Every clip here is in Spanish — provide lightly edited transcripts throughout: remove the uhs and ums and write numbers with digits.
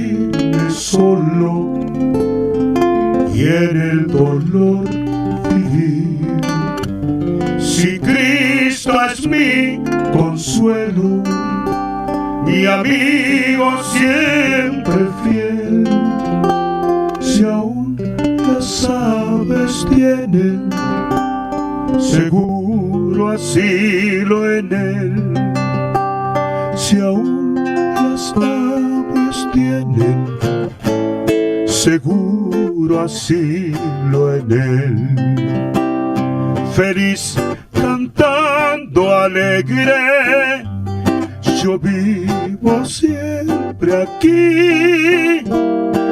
vine solo y en el dolor vivir. Si Cristo es mi consuelo, mi amigo siempre fiel, si aún las aves tienen seguro asilo en él, si aún las aves tienen seguro asilo en él. Feliz cantando alegre, yo vivo siempre aquí.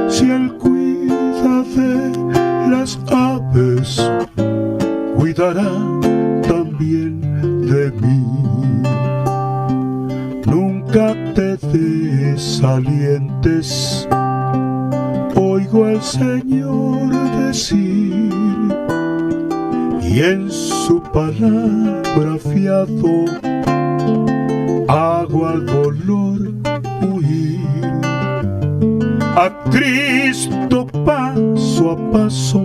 Si él cuida de las aves, cuidará también de mí. Nunca te desalientes, oigo al Señor decir, y en su palabra fiado hago al dolor huir. A Cristo paso a paso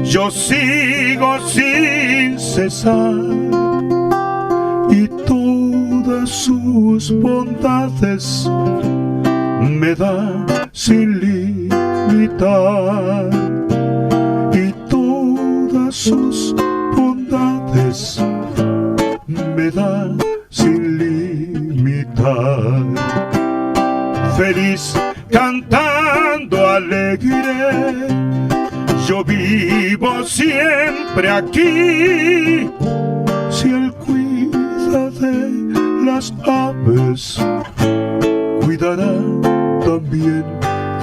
yo sigo sin cesar, y todas sus bondades me da sin limitar, y todas sus bondades me da sin limitar. Feliz cantando alegre, yo vivo siempre aquí. Si él cuida de las aves, cuidará también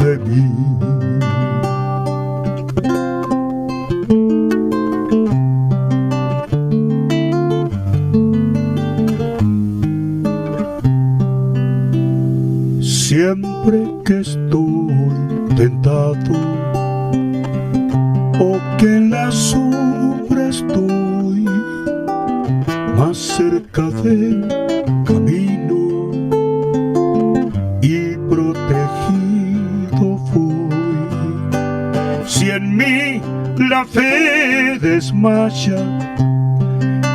de mí. Siempre que estoy tentado o que en la sombra estoy, más cerca del camino y protegido voy. Si en mí la fe desmaya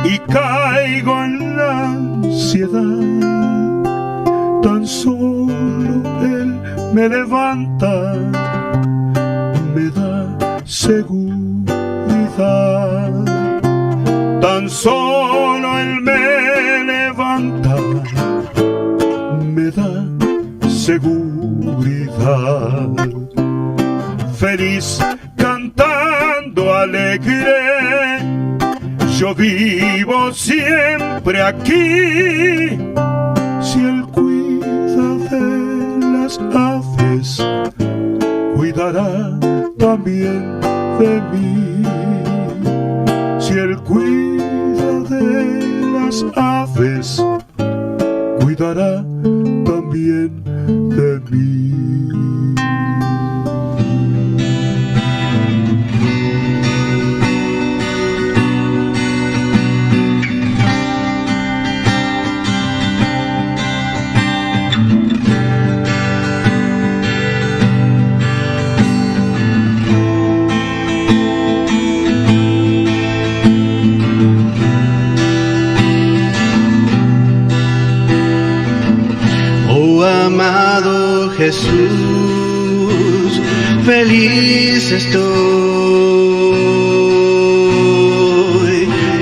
y caigo en la ansiedad, tan solo él me levanta, me da seguridad. Tan solo él me levanta, me da seguridad. Feliz cantando alegre, yo vivo siempre aquí. Si él cuida de las aves, cuidará también de mí. Si él cuida de las aves, cuidará también de mí. Amado Jesús, feliz estoy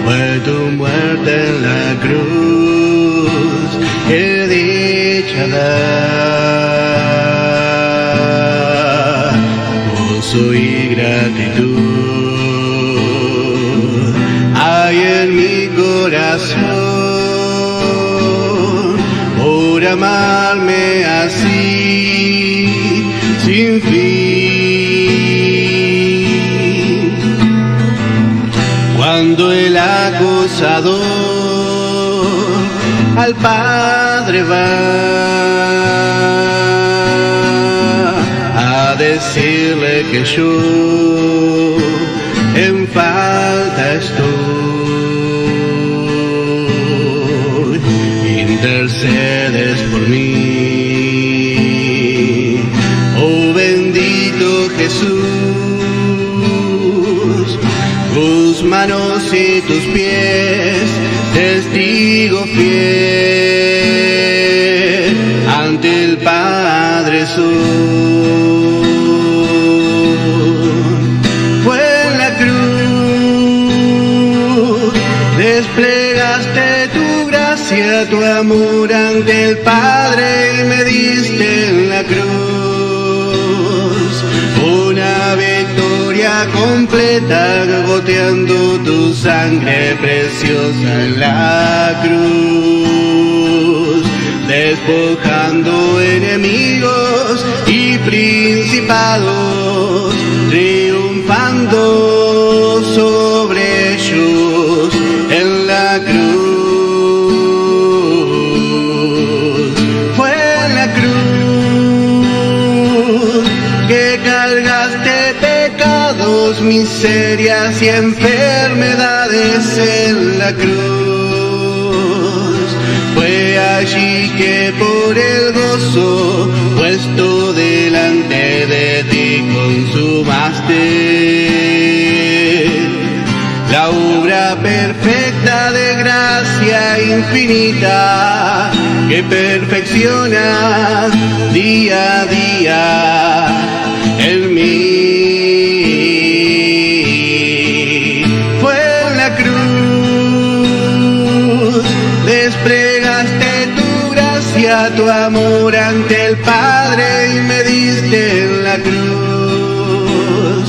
por tu muerte en la cruz, qué dicha da, gozo y gratitud hay en mi corazón por amarme así sin fin. Cuando el acusador al Padre va a decirle que yo en falta estoy, intercedes por mí. Jesús, tus manos y tus pies, testigo fiel ante el Padre soy. Fue en la cruz, desplegaste tu gracia, tu amor ante el Padre y me diste en la cruz una victoria completa, goteando tu sangre preciosa en la cruz, despojando enemigos y principados, triunfando sobre ellos en la cruz. Fue en la cruz que cargaste pecados, miserias y enfermedades en la cruz. Fue allí que por el gozo puesto delante de ti consumaste la obra perfecta de gracia infinita que perfecciona día a día en mí. Fue en la cruz, desplegaste tu gracia, tu amor ante el Padre y me diste en la cruz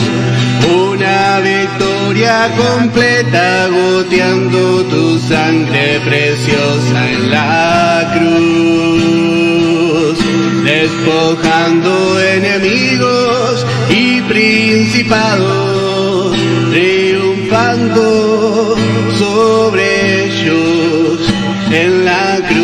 una victoria completa, goteando tu sangre preciosa en la cruz, despojando enemigos y principados, triunfando sobre ellos en la cruz.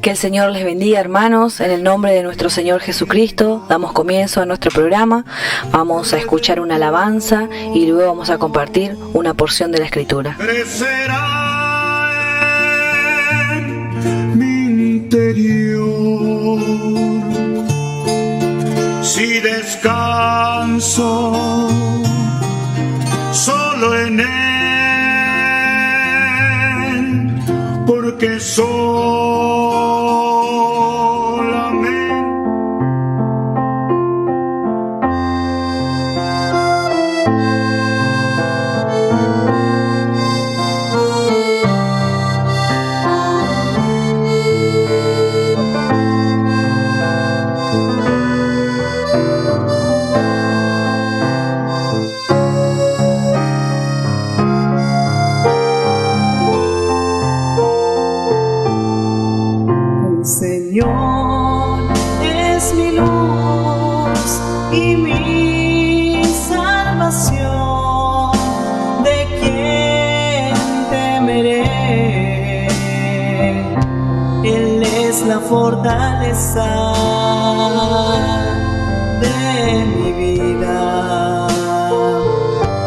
Que el Señor les bendiga, hermanos. En el nombre de nuestro Señor Jesucristo damos comienzo a nuestro programa. Vamos a escuchar una alabanza y luego vamos a compartir una porción de la Escritura. Crecerá en mi interior si descanso solo en Él, porque fortaleza de mi vida,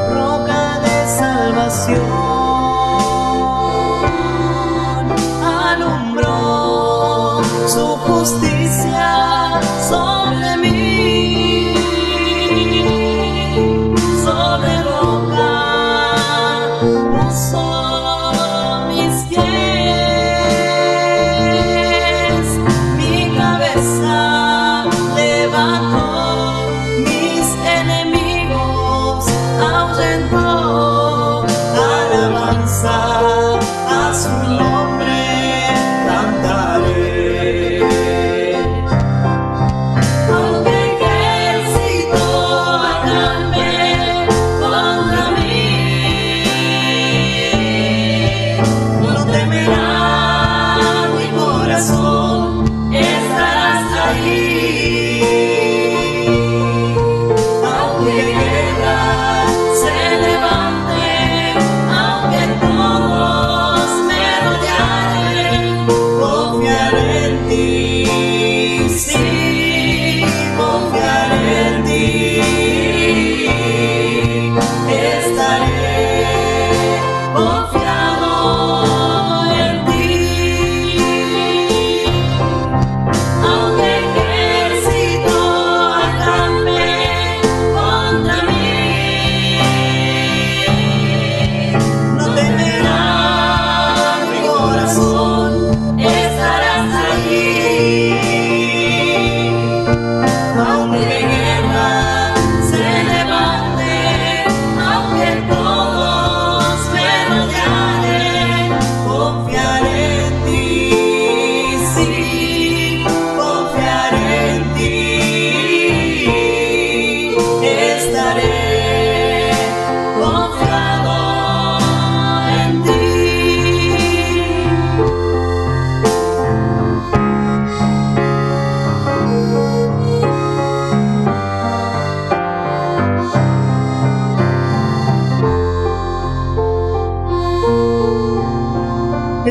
roca de salvación, alumbró su justicia sobre mí, sobre roca puso mis pies, mi cabeza levantó, mis enemigos ahuyentó, alabanza a su nombre cantaré. Aunque ejército acampe contra mí, no temerá mi corazón, estarás ahí.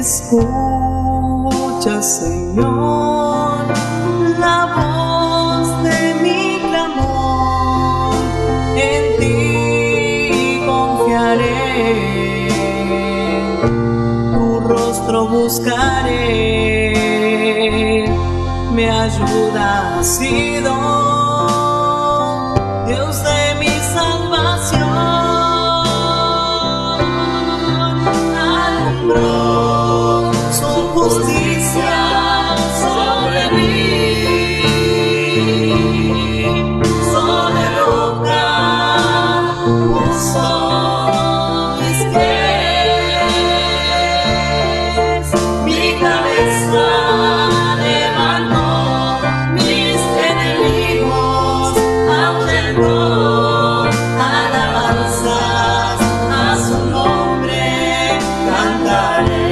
Escucha, Señor, la voz de mi clamor, en ti confiaré, tu rostro buscaré, me ayuda ha sido, Dios de mi salvación, alumbró su justicia sobre mí, sobre roca puso mis pies, mi cabeza levantó, mis enemigos ahuyentó, alabanzas a su nombre cantaré.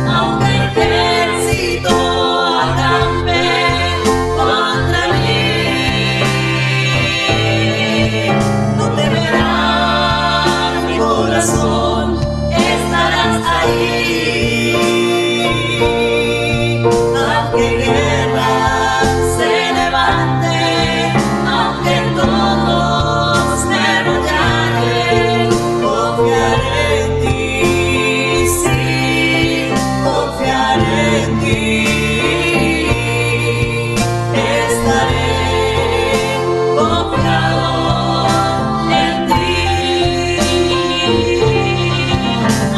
Aunque el ejército acampe contra mí, no temerá mi corazón, estarás ahí. Aunque guerra se levante, aunque todos me rodearen, confiaré en ti, sí, confiaré en ti, estaré confiado en ti.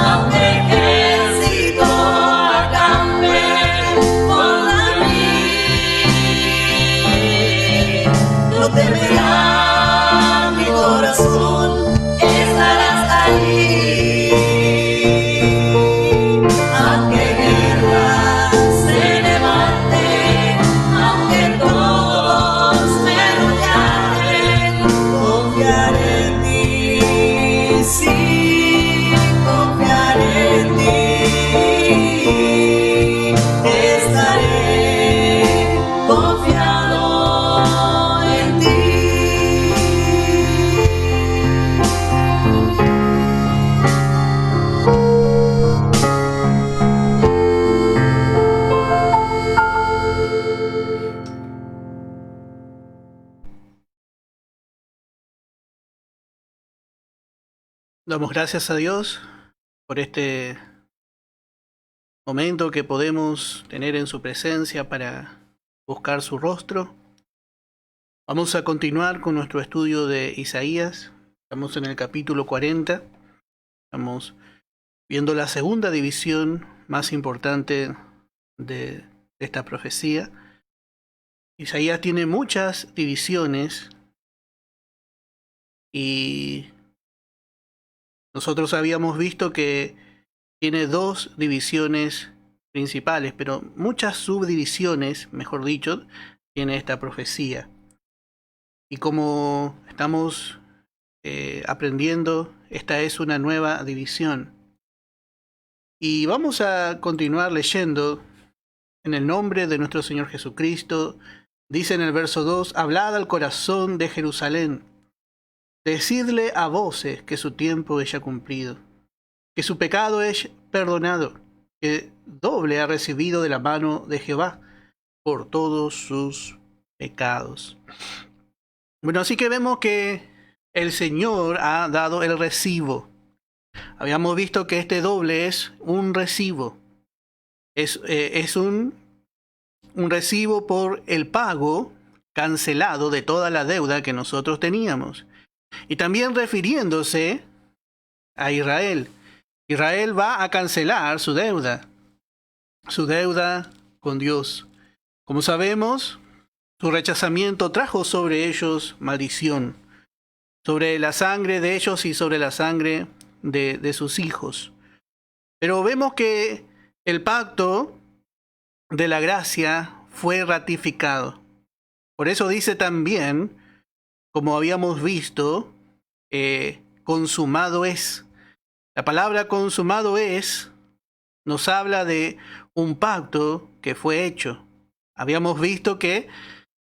Aunque el ejército acampe contra mí, no temerá mi corazón, estarás ahí. Aunque guerra se levante, aunque todos me rodearen, confiaré en ti, sí, confiaré en ti, estaré confiado en ti. Damos gracias a Dios por este momento que podemos tener en su presencia para buscar su rostro. Vamos a continuar con nuestro estudio de Isaías. Estamos en el capítulo 40. Estamos viendo la segunda división más importante de esta profecía. Isaías tiene muchas divisiones y nosotros habíamos visto que tiene dos divisiones principales, pero muchas subdivisiones, mejor dicho, tiene esta profecía. Y como estamos aprendiendo, esta es una nueva división. Y vamos a continuar leyendo en el nombre de nuestro Señor Jesucristo. Dice en el verso 2, hablad al corazón de Jerusalén, decidle a voces que su tiempo es ya cumplido, que su pecado es perdonado, que doble ha recibido de la mano de Jehová por todos sus pecados. Bueno, así que vemos que el Señor ha dado el recibo. Habíamos visto que este doble es un recibo. Es un recibo por el pago cancelado de toda la deuda que nosotros teníamos. Y también refiriéndose a Israel. Israel va a cancelar su deuda con Dios. Como sabemos, su rechazamiento trajo sobre ellos maldición, sobre la sangre de ellos y sobre la sangre de sus hijos. Pero vemos que el pacto de la gracia fue ratificado. Por eso dice también, como habíamos visto, consumado es. La palabra consumado es nos habla de un pacto que fue hecho. Habíamos visto que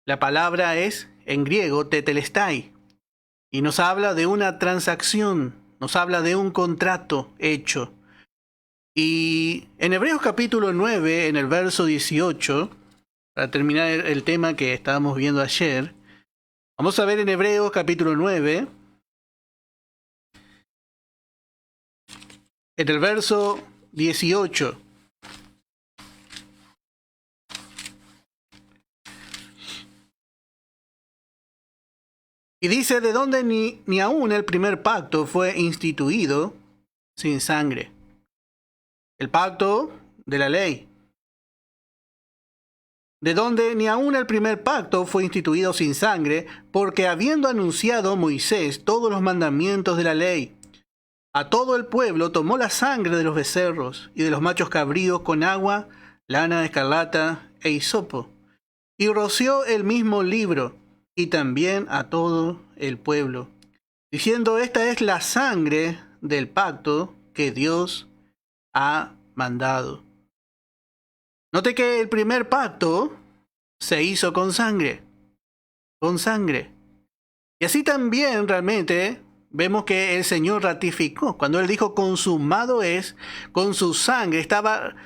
la palabra es en griego tetelestai y nos habla de una transacción, nos habla de un contrato hecho. Y en Hebreos capítulo 9, en el verso 18, para terminar el tema que estábamos viendo ayer, vamos a ver en Hebreos capítulo 9, en el verso 18. Y dice, de donde ni aún el primer pacto fue instituido sin sangre. El pacto de la ley. De donde ni aún el primer pacto fue instituido sin sangre, porque habiendo anunciado Moisés todos los mandamientos de la ley, a todo el pueblo tomó la sangre de los becerros y de los machos cabríos con agua, lana de escarlata e hisopo, y roció el mismo libro, y también a todo el pueblo, diciendo, esta es la sangre del pacto que Dios ha mandado. Note que el primer pacto se hizo con sangre. Con sangre. Y así también realmente vemos que el Señor ratificó. Cuando Él dijo consumado es, con su sangre estaba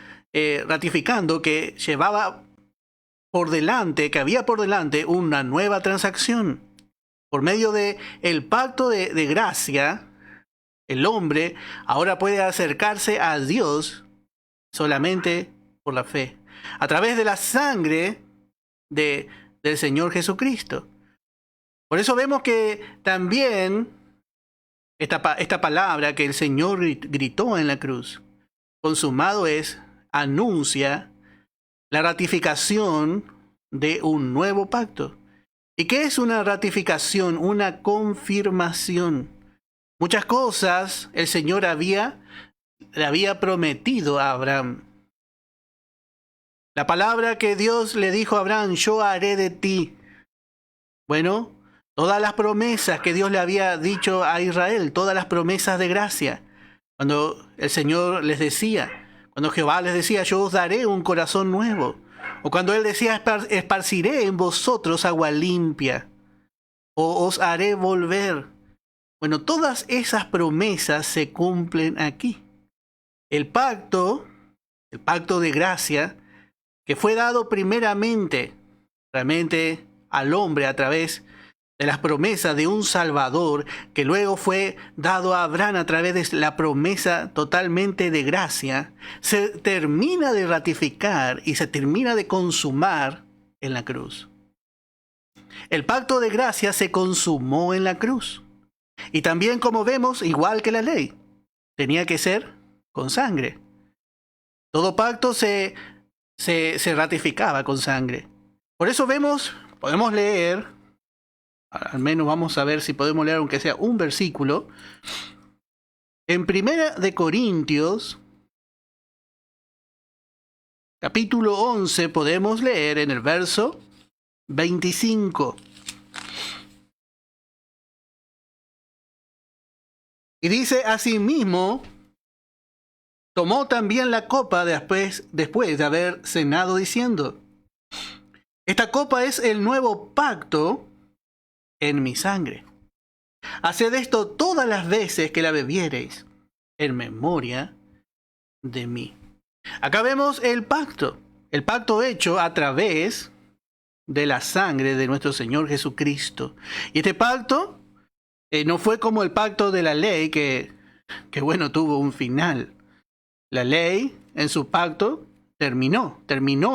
ratificando que llevaba por delante, que había por delante una nueva transacción. Por medio de el pacto de gracia, el hombre ahora puede acercarse a Dios solamente por la fe, a través de la sangre del Señor Jesucristo. Por eso vemos que también esta palabra que el Señor gritó en la cruz, consumado es, anuncia la ratificación de un nuevo pacto. ¿Y qué es una ratificación? Una confirmación. Muchas cosas el Señor le había prometido a Abraham. La palabra que Dios le dijo a Abraham, yo haré de ti. Bueno, todas las promesas que Dios le había dicho a Israel, todas las promesas de gracia. Cuando el Señor les decía, cuando Jehová les decía, yo os daré un corazón nuevo. O cuando Él decía, esparciré en vosotros agua limpia. O os haré volver. Bueno, todas esas promesas se cumplen aquí. El pacto de gracia, que fue dado primeramente, realmente al hombre a través de las promesas de un Salvador, que luego fue dado a Abraham a través de la promesa totalmente de gracia, se termina de ratificar y se termina de consumar en la cruz. El pacto de gracia se consumó en la cruz. Y también, como vemos, igual que la ley, tenía que ser con sangre. Todo pacto se ratificaba con sangre. Por eso podemos leer, al menos vamos a ver si podemos leer aunque sea un versículo, en 1 Corintios, capítulo 11, podemos leer en el verso 25. Y dice, asimismo, tomó también la copa después de haber cenado, diciendo, esta copa es el nuevo pacto en mi sangre. Haced esto todas las veces que la bebiereis, en memoria de mí. Acá vemos el pacto hecho a través de la sangre de nuestro Señor Jesucristo. Y este pacto no fue como el pacto de la ley que bueno, tuvo un final. La ley en su pacto terminó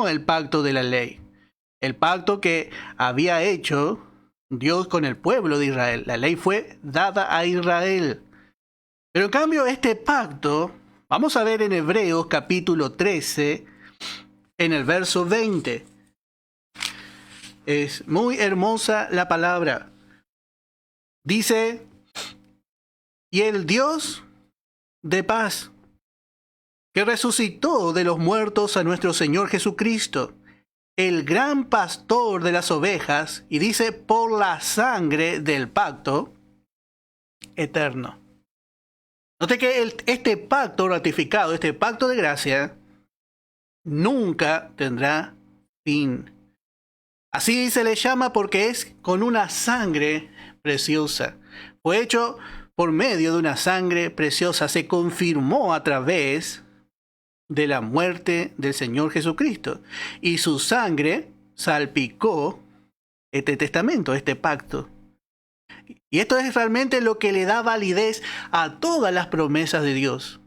el pacto de la ley. El pacto que había hecho Dios con el pueblo de Israel. La ley fue dada a Israel. Pero en cambio este pacto, vamos a ver en Hebreos capítulo 13, en el verso 20. Es muy hermosa la palabra. Dice, y el Dios de paz, que resucitó de los muertos a nuestro Señor Jesucristo, el gran pastor de las ovejas, y dice, por la sangre del pacto eterno. Note que este pacto ratificado, este pacto de gracia, nunca tendrá fin. Así se le llama porque es con una sangre preciosa. Fue hecho por medio de una sangre preciosa, se confirmó a través de la muerte del Señor Jesucristo. Y su sangre salpicó este testamento, este pacto. Y esto es realmente lo que le da validez a todas las promesas de Dios.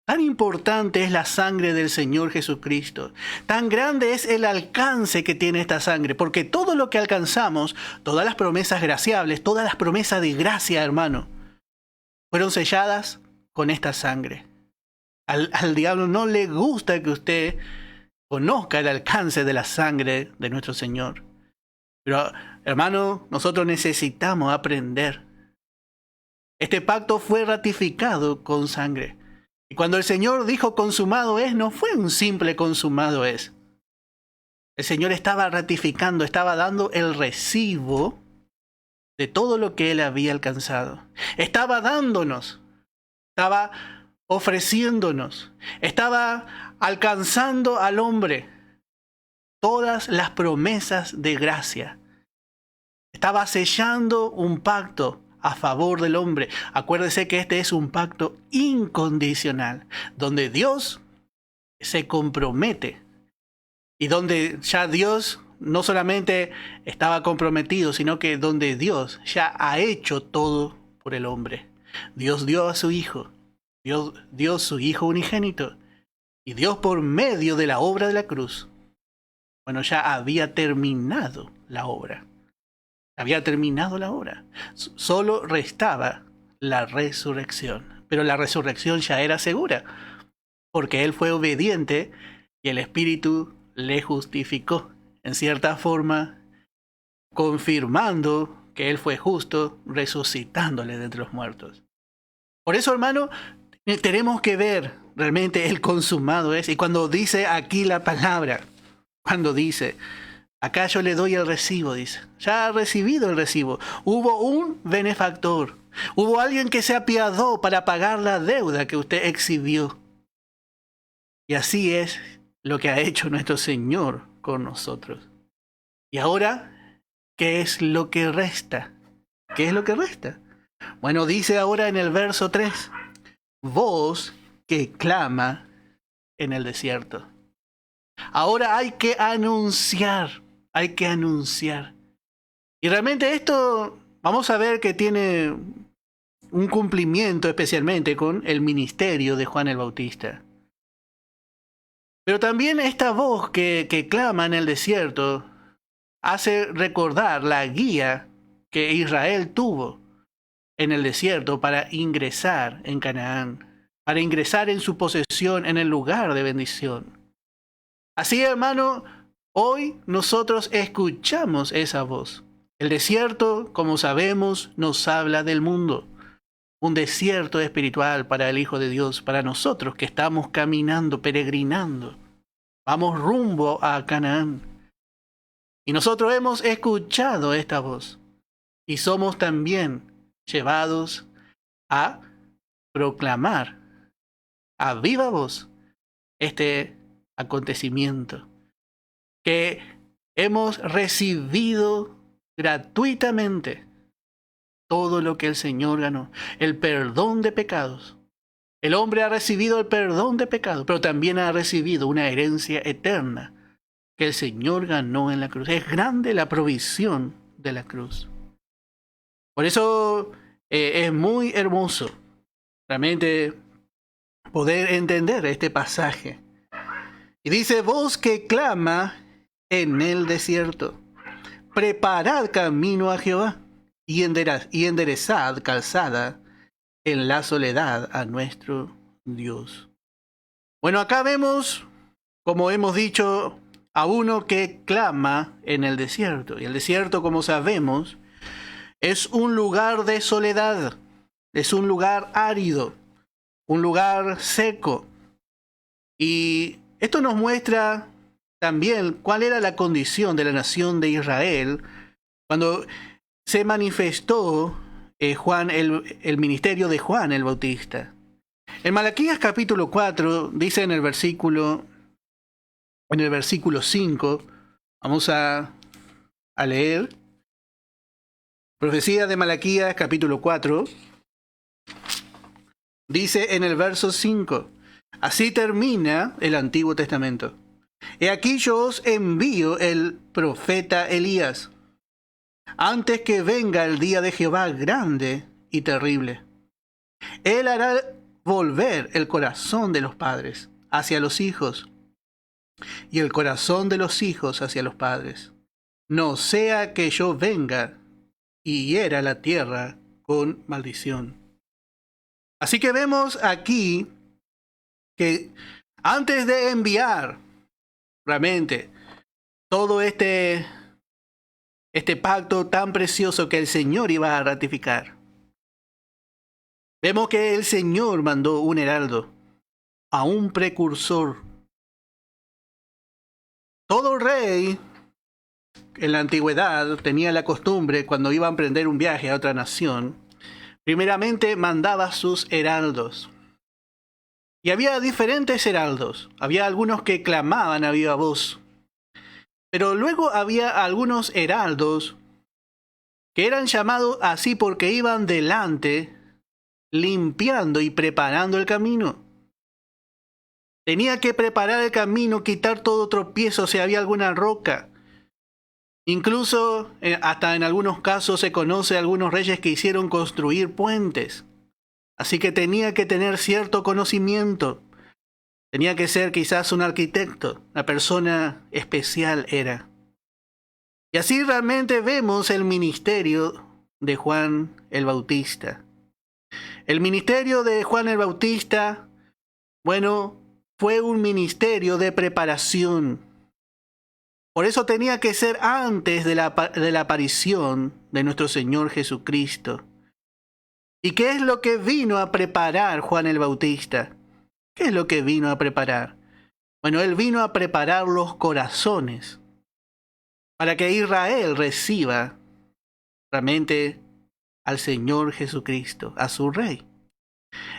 Tan importante es la sangre del Señor Jesucristo. Tan grande es el alcance que tiene esta sangre. Porque todo lo que alcanzamos, todas las promesas graciables, todas las promesas de gracia, hermano, fueron selladas con esta sangre. Al diablo no le gusta que usted conozca el alcance de la sangre de nuestro Señor. Pero, hermano, nosotros necesitamos aprender. Este pacto fue ratificado con sangre. Y cuando el Señor dijo consumado es, no fue un simple consumado es. El Señor estaba ratificando, estaba dando el recibo de todo lo que Él había alcanzado. Estaba dándonos, estaba ofreciéndonos, estaba alcanzando al hombre todas las promesas de gracia. Estaba sellando un pacto a favor del hombre. Acuérdese que este es un pacto incondicional, donde Dios se compromete y donde ya Dios no solamente estaba comprometido, sino que donde Dios ya ha hecho todo por el hombre. Dios dio a su Hijo, Dios dio su Hijo unigénito, y Dios por medio de la obra de la cruz, bueno, ya había terminado la obra. Había terminado la obra. Solo restaba la resurrección. Pero la resurrección ya era segura, porque Él fue obediente y el Espíritu le justificó. En cierta forma, confirmando que Él fue justo, resucitándole de entre los muertos. Por eso, hermano, tenemos que ver realmente el consumado es. Y cuando dice aquí la palabra, cuando dice, acá yo le doy el recibo, dice. Ya ha recibido el recibo. Hubo un benefactor. Hubo alguien que se apiadó para pagar la deuda que usted exhibió. Y así es lo que ha hecho nuestro Señor con nosotros. Y ahora, ¿qué es lo que resta? ¿Qué es lo que resta? Bueno, dice ahora en el verso 3, voz que clama en el desierto. Ahora hay que anunciar. Hay que anunciar. Y realmente esto vamos a ver que tiene un cumplimiento especialmente con el ministerio de Juan el Bautista. Pero también esta voz que clama en el desierto hace recordar la guía que Israel tuvo en el desierto para ingresar en Canaán, para ingresar en su posesión en el lugar de bendición. Así, hermano, hoy nosotros escuchamos esa voz. El desierto, como sabemos, nos habla del mundo. Un desierto espiritual para el Hijo de Dios, para nosotros que estamos caminando, peregrinando. Vamos rumbo a Canaán. Y nosotros hemos escuchado esta voz. Y somos también llevados a proclamar a viva voz este acontecimiento que hemos recibido gratuitamente todo lo que el Señor ganó, el perdón de pecados. El hombre ha recibido el perdón de pecados, pero también ha recibido una herencia eterna que el Señor ganó en la cruz. Es grande la provisión de la cruz. Por eso es muy hermoso realmente poder entender este pasaje. Y dice, voz que clama en el desierto, preparad camino a Jehová y enderezad calzada en la soledad a nuestro Dios. Bueno, acá vemos, como hemos dicho, a uno que clama en el desierto. Y el desierto, como sabemos, es un lugar de soledad, es un lugar árido, un lugar seco. Y esto nos muestra también cuál era la condición de la nación de Israel cuando se manifestó el ministerio de Juan el Bautista. En Malaquías capítulo 4 dice en el versículo 5, vamos a leer. Profecía de Malaquías capítulo 4, Dice en el verso 5, así termina el Antiguo Testamento. He aquí yo os envío el profeta Elías, antes que venga el día de Jehová grande y terrible. Él hará volver el corazón de los padres hacia los hijos, y el corazón de los hijos hacia los padres. No sea que yo venga y hiera la tierra con maldición. Así que vemos aquí que antes de enviar realmente todo este pacto tan precioso que el Señor iba a ratificar, vemos que el Señor mandó un heraldo, a un precursor. Todo rey en la antigüedad tenía la costumbre, cuando iba a emprender un viaje a otra nación, primeramente mandaba sus heraldos. Y había diferentes heraldos. Había algunos que clamaban a viva voz. Pero luego había algunos heraldos que eran llamados así porque iban delante, limpiando y preparando el camino. Tenía que preparar el camino, quitar todo tropiezo si había alguna roca. Incluso, hasta en algunos casos se conoce a algunos reyes que hicieron construir puentes. Así que tenía que tener cierto conocimiento. Tenía que ser quizás un arquitecto, una persona especial era. Y así realmente vemos el ministerio de Juan el Bautista. El ministerio de Juan el Bautista, bueno, fue un ministerio de preparación. Por eso tenía que ser antes de la aparición de nuestro Señor Jesucristo. ¿Y qué es lo que vino a preparar Juan el Bautista? ¿Qué es lo que vino a preparar? Bueno, él vino a preparar los corazones para que Israel reciba realmente al Señor Jesucristo, a su Rey.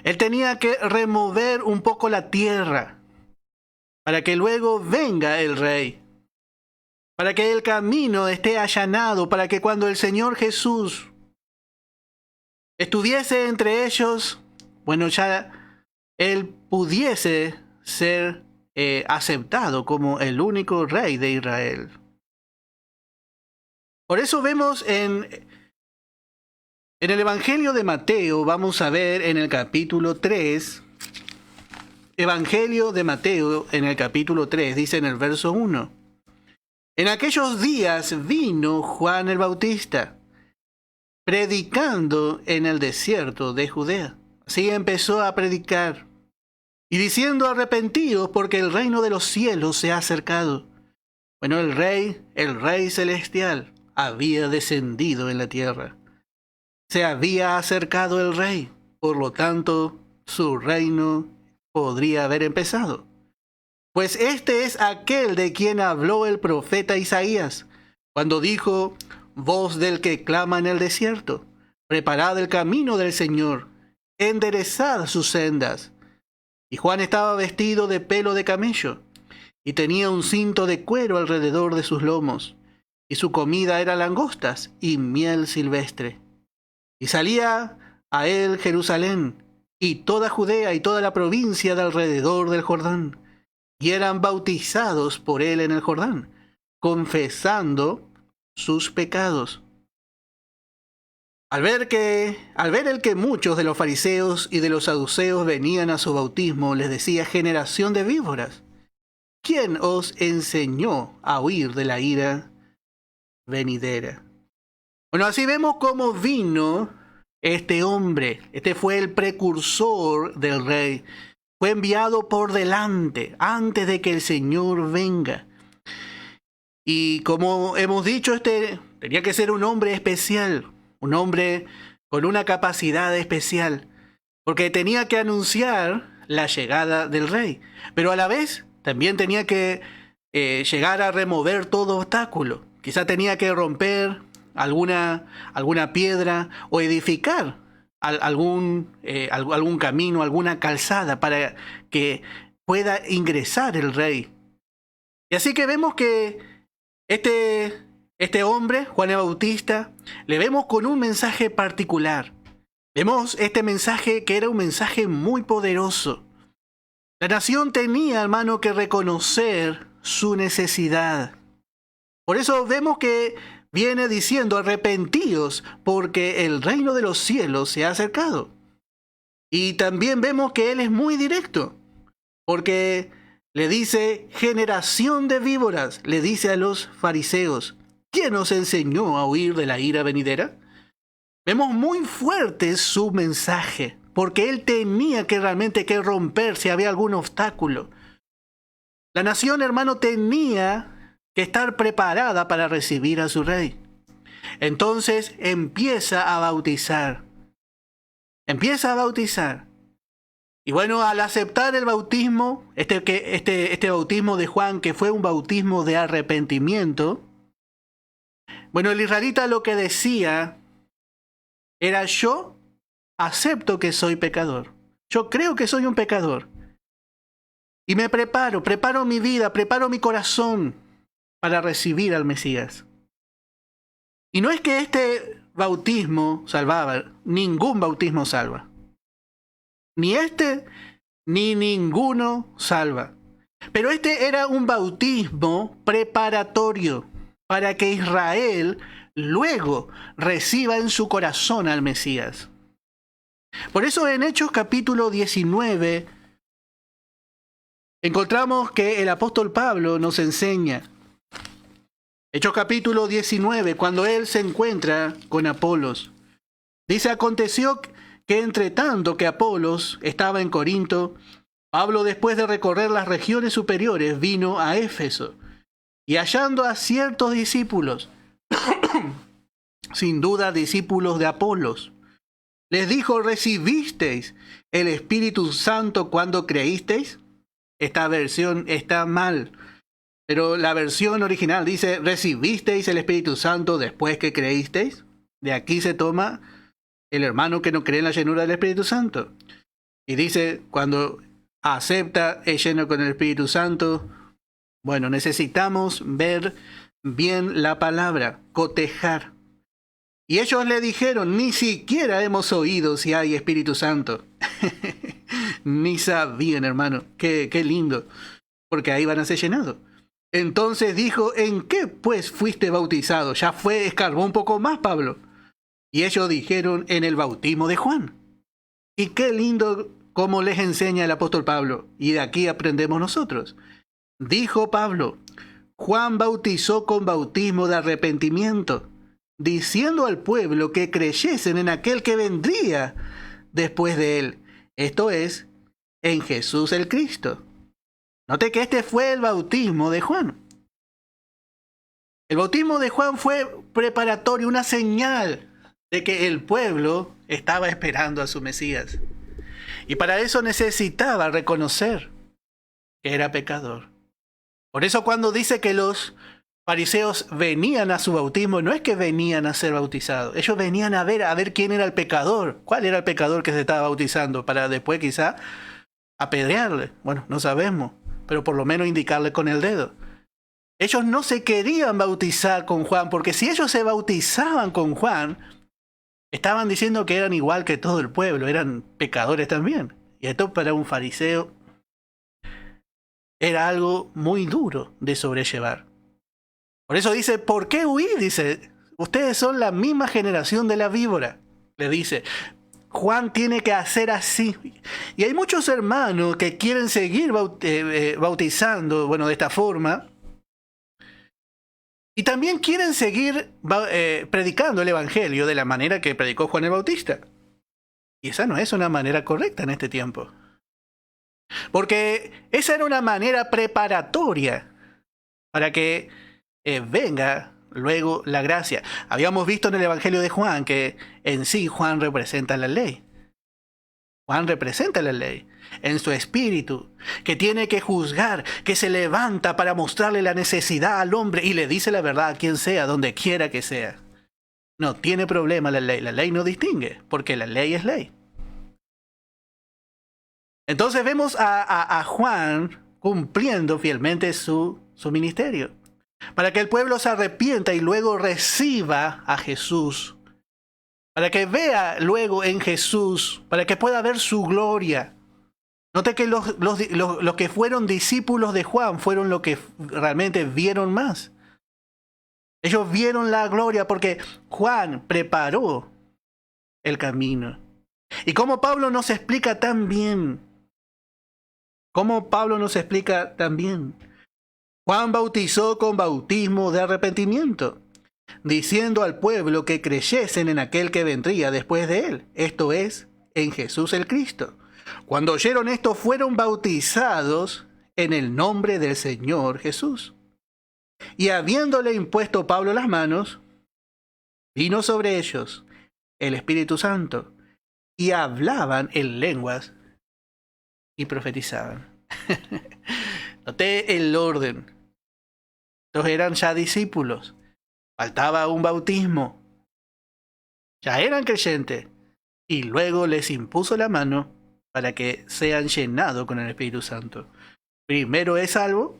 Él tenía que remover un poco la tierra para que luego venga el Rey, para que el camino esté allanado, para que cuando el Señor Jesús estuviese entre ellos, bueno, ya Él pudiese ser aceptado como el único Rey de Israel. Por eso vemos en el Evangelio de Mateo, vamos a ver en el capítulo 3, Evangelio de Mateo en el capítulo 3, dice en el verso 1, en aquellos días vino Juan el Bautista, predicando en el desierto de Judea. Así empezó a predicar, y diciendo arrepentidos porque el reino de los cielos se ha acercado. Bueno, el rey celestial, había descendido en la tierra. Se había acercado el rey, por lo tanto, su reino podría haber empezado. Pues este es aquel de quien habló el profeta Isaías, cuando dijo, voz del que clama en el desierto, preparad el camino del Señor, enderezad sus sendas. Y Juan estaba vestido de pelo de camello, y tenía un cinto de cuero alrededor de sus lomos, y su comida era langostas y miel silvestre. Y salía a él Jerusalén, y toda Judea y toda la provincia de alrededor del Jordán, y eran bautizados por él en el Jordán, confesando sus pecados. Al ver el que muchos de los fariseos y de los saduceos venían a su bautismo, les decía, generación de víboras, ¿quién os enseñó a huir de la ira venidera? Bueno, así vemos cómo vino este hombre. Este fue el precursor del rey. Fue enviado por delante, antes de que el Señor venga. Y como hemos dicho, tenía que ser un hombre especial, un hombre con una capacidad especial, porque tenía que anunciar la llegada del rey, pero a la vez también tenía que llegar a remover todo obstáculo. Quizá tenía que romper alguna piedra o edificar algún camino, alguna calzada para que pueda ingresar el rey. Y así que vemos que este hombre, Juan el Bautista, le vemos con un mensaje particular. Vemos este mensaje que era un mensaje muy poderoso. La nación tenía, hermano, que reconocer su necesidad. Por eso vemos que viene diciendo: arrepentíos, porque el reino de los cielos se ha acercado. Y también vemos que él es muy directo, porque le dice: generación de víboras, le dice a los fariseos: ¿quién os enseñó a huir de la ira venidera? Vemos muy fuerte su mensaje, porque él tenía que realmente que romper si había algún obstáculo. La nación, hermano, tenía que estar preparada para recibir a su rey. Entonces empieza a bautizar. Y bueno, al aceptar el bautismo, este bautismo de Juan, que fue un bautismo de arrepentimiento, bueno, el israelita lo que decía era: yo acepto que soy pecador. Yo creo que soy un pecador. Y me preparo mi vida, preparo mi corazón para recibir al Mesías. Y no es que este bautismo salvaba, ningún bautismo salva. Ni este, ni ninguno salva. Pero este era un bautismo preparatorio para que Israel luego reciba en su corazón al Mesías. Por eso en Hechos capítulo 19 encontramos que el apóstol Pablo nos enseña. Hechos capítulo 19, cuando él se encuentra con Apolos. Dice: aconteció que entre tanto que Apolos estaba en Corinto, Pablo, después de recorrer las regiones superiores, vino a Éfeso, y hallando a ciertos discípulos, sin duda discípulos de Apolos, les dijo: ¿recibisteis el Espíritu Santo cuando creísteis? Esta versión está mal, pero la versión original dice: ¿recibisteis el Espíritu Santo después que creísteis? De aquí se toma el hermano que no cree en la llenura del Espíritu Santo. Y dice, cuando acepta el lleno con el Espíritu Santo, bueno, necesitamos ver bien la palabra, cotejar. Y ellos le dijeron: ni siquiera hemos oído si hay Espíritu Santo. Ni sabían, hermano. Qué lindo. Porque ahí van a ser llenados. Entonces dijo: ¿en qué pues fuiste bautizado? Ya escarbó un poco más Pablo. Y ellos dijeron: en el bautismo de Juan. Y qué lindo como les enseña el apóstol Pablo. Y de aquí aprendemos nosotros. Dijo Pablo: Juan bautizó con bautismo de arrepentimiento, diciendo al pueblo que creyesen en aquel que vendría después de él, esto es, en Jesús el Cristo. Note que este fue el bautismo de Juan. El bautismo de Juan fue preparatorio, una señal de que el pueblo estaba esperando a su Mesías. Y para eso necesitaba reconocer que era pecador. Por eso cuando dice que los fariseos venían a su bautismo, no es que venían a ser bautizados. Ellos venían a ver quién era el pecador. ¿Cuál era el pecador que se estaba bautizando? Para después quizá apedrearle. Bueno, no sabemos, pero por lo menos indicarle con el dedo. Ellos no se querían bautizar con Juan, porque si ellos se bautizaban con Juan, estaban diciendo que eran igual que todo el pueblo, eran pecadores también. Y esto para un fariseo era algo muy duro de sobrellevar. Por eso dice: ¿por qué huir? Dice: ustedes son la misma generación de la víbora. Le dice: Juan tiene que hacer así. Y hay muchos hermanos que quieren seguir bautizando, bueno, de esta forma. Y también quieren seguir predicando el Evangelio de la manera que predicó Juan el Bautista. Y esa no es una manera correcta en este tiempo. Porque esa era una manera preparatoria para que venga luego la gracia. Habíamos visto en el Evangelio de Juan que en sí Juan representa la ley. Juan representa la ley en su espíritu, que tiene que juzgar, que se levanta para mostrarle la necesidad al hombre y le dice la verdad a quien sea, donde quiera que sea. No tiene problema la ley no distingue, porque la ley es ley. Entonces vemos a Juan cumpliendo fielmente su ministerio, para que el pueblo se arrepienta y luego reciba a Jesús para que vea luego en Jesús, para que pueda ver su gloria. Note que los que fueron discípulos de Juan fueron los que realmente vieron más. Ellos vieron la gloria porque Juan preparó el camino. Y como Pablo nos explica tan bien, Juan bautizó con bautismo de arrepentimiento, diciendo al pueblo que creyesen en aquel que vendría después de él, esto es, en Jesús el Cristo. Cuando oyeron esto, fueron bautizados en el nombre del Señor Jesús. Y habiéndole impuesto Pablo las manos, vino sobre ellos el Espíritu Santo, y hablaban en lenguas y profetizaban. Noté el orden. Estos eran ya discípulos. Faltaba un bautismo. Ya eran creyentes. Y luego les impuso la mano para que sean llenados con el Espíritu Santo. Primero es salvo,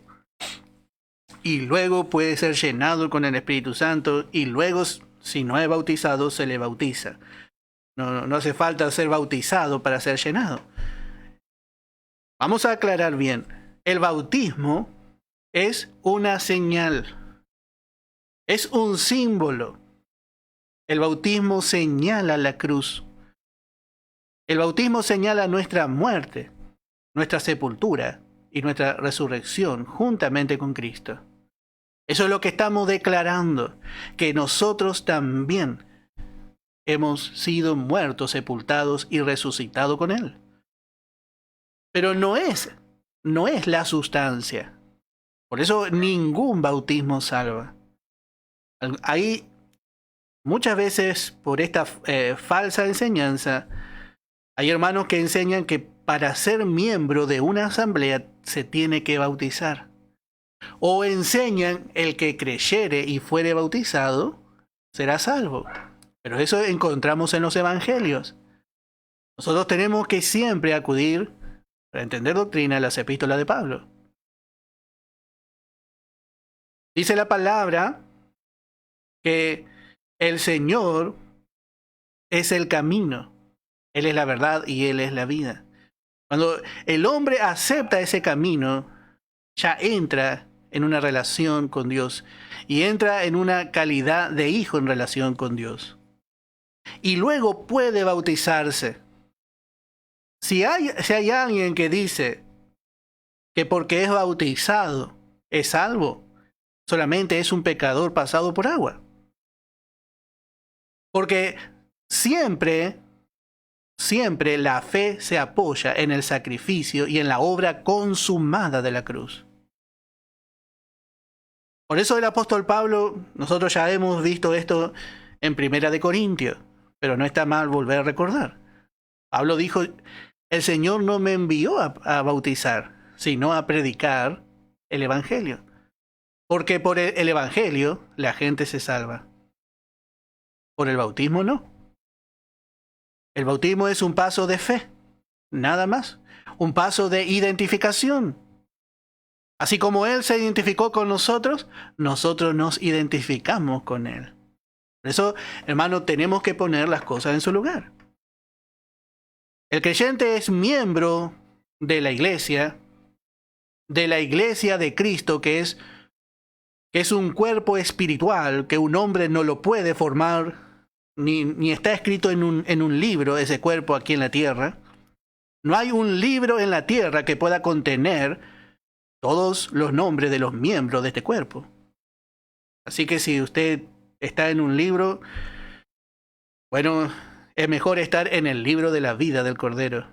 y luego puede ser llenado con el Espíritu Santo, y luego, si no es bautizado, se le bautiza. No hace falta ser bautizado para ser llenado. Vamos a aclarar bien. El bautismo es una señal. Es un símbolo. El bautismo señala la cruz. El bautismo señala nuestra muerte, nuestra sepultura y nuestra resurrección juntamente con Cristo. Eso es lo que estamos declarando, que nosotros también hemos sido muertos, sepultados y resucitados con Él. Pero no es la sustancia. Por eso ningún bautismo salva. Hay muchas veces, por esta falsa enseñanza, hay hermanos que enseñan que para ser miembro de una asamblea se tiene que bautizar. O enseñan el que creyere y fuere bautizado será salvo. Pero eso encontramos en los evangelios. Nosotros tenemos que siempre acudir, para entender doctrina, a las epístolas de Pablo. Dice la palabra que el Señor es el camino. Él es la verdad y Él es la vida. Cuando el hombre acepta ese camino, ya entra en una relación con Dios y entra en una calidad de hijo en relación con Dios. Y luego puede bautizarse. Si hay alguien que dice que porque es bautizado es salvo, solamente es un pecador pasado por agua. Porque siempre la fe se apoya en el sacrificio y en la obra consumada de la cruz. Por eso el apóstol Pablo, nosotros ya hemos visto esto en 1 Corintios, pero no está mal volver a recordar. Pablo dijo, el Señor no me envió a bautizar, sino a predicar el Evangelio. Porque por el Evangelio la gente se salva. Por el bautismo no. El bautismo es un paso de fe, nada más. Un paso de identificación. Así como Él se identificó con nosotros, nosotros nos identificamos con Él. Por eso, hermano, tenemos que poner las cosas en su lugar. El creyente es miembro de la iglesia de Cristo, que es un cuerpo espiritual, que un hombre no lo puede formar, ni está escrito en un libro ese cuerpo aquí en la tierra. No hay un libro en la tierra que pueda contener todos los nombres de los miembros de este cuerpo. Así que si usted está en un libro, bueno, es mejor estar en el libro de la vida del Cordero.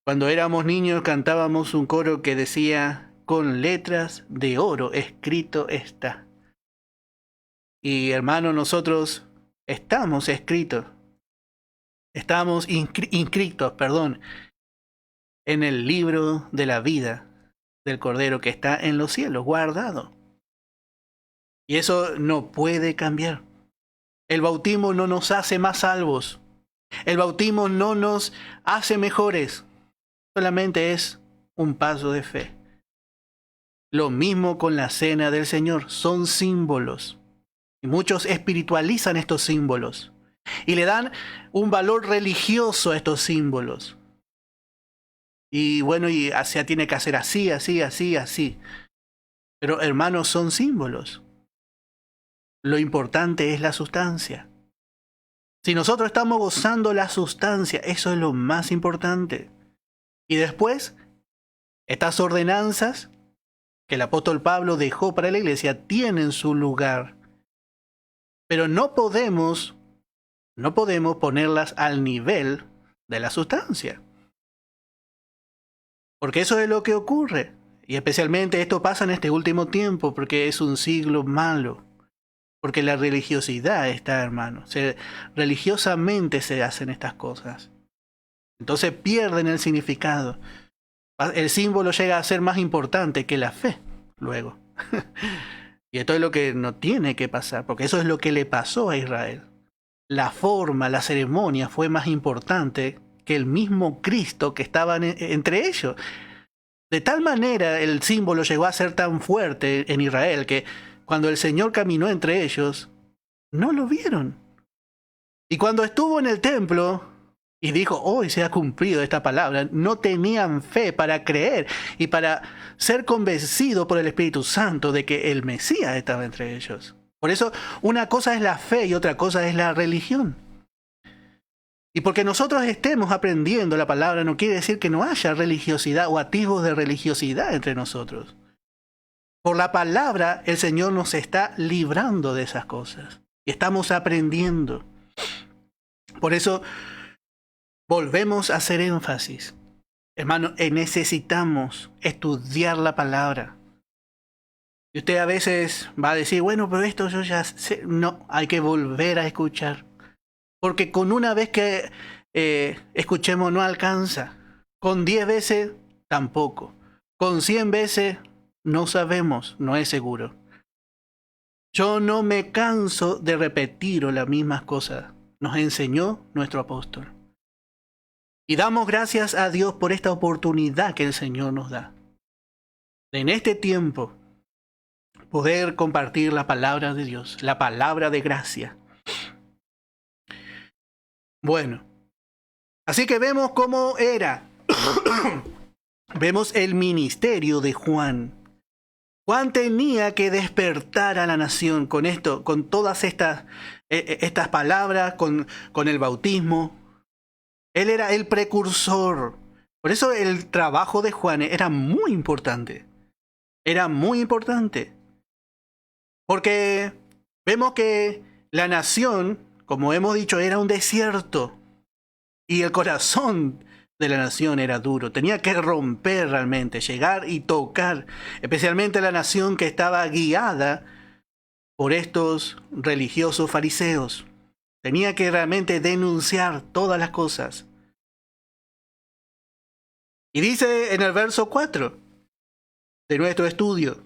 Cuando éramos niños cantábamos un coro que decía, con letras de oro escrito está. Y hermano, nosotros estamos inscritos, en el libro de la vida del Cordero que está en los cielos, guardado. Y eso no puede cambiar. El bautismo no nos hace más salvos. El bautismo no nos hace mejores. Solamente es un paso de fe. Lo mismo con la cena del Señor. Son símbolos. Y muchos espiritualizan estos símbolos y le dan un valor religioso a estos símbolos. Y bueno, y tiene que hacer así, así, así, así. Pero hermanos, son símbolos. Lo importante es la sustancia. Si nosotros estamos gozando la sustancia, eso es lo más importante. Y después, estas ordenanzas que el apóstol Pablo dejó para la iglesia tienen su lugar. Pero no podemos ponerlas al nivel de la sustancia. Porque eso es lo que ocurre. Y especialmente esto pasa en este último tiempo, porque es un siglo malo. Porque la religiosidad está, hermanos. Religiosamente se hacen estas cosas. Entonces pierden el significado. El símbolo llega a ser más importante que la fe, luego. Y esto es lo que no tiene que pasar, porque eso es lo que le pasó a Israel. La forma, la ceremonia fue más importante que el mismo Cristo que estaba entre ellos. De tal manera el símbolo llegó a ser tan fuerte en Israel que cuando el Señor caminó entre ellos, no lo vieron. Y cuando estuvo en el templo y dijo, hoy se ha cumplido esta palabra, no tenían fe para creer y para ser convencidos por el Espíritu Santo de que el Mesías estaba entre ellos. Por eso, una cosa es la fe y otra cosa es la religión. Y porque nosotros estemos aprendiendo la palabra no quiere decir que no haya religiosidad o atisbos de religiosidad entre nosotros. Por la palabra, el Señor nos está librando de esas cosas. Y estamos aprendiendo. Por eso, volvemos a hacer énfasis. Hermano, necesitamos estudiar la palabra. Y usted a veces va a decir, bueno, pero esto yo ya sé. No, hay que volver a escuchar. Porque con una vez que escuchemos no alcanza. Con 10 veces, tampoco. Con 100 veces, no sabemos, no es seguro. Yo no me canso de repetir las mismas cosas. Nos enseñó nuestro apóstol. Y damos gracias a Dios por esta oportunidad que el Señor nos da. En este tiempo, poder compartir la palabra de Dios, la palabra de gracia. Bueno, así que vemos cómo era. Vemos el ministerio de Juan. Juan tenía que despertar a la nación con esto, con todas estas palabras, con el bautismo. Él era el precursor. Por eso el trabajo de Juan era muy importante. Era muy importante. Porque vemos que la nación, como hemos dicho, era un desierto. Y el corazón de la nación era duro. Tenía que romper realmente, llegar y tocar. Especialmente la nación que estaba guiada por estos religiosos fariseos. Tenía que realmente denunciar todas las cosas. Y dice en el verso 4 de nuestro estudio: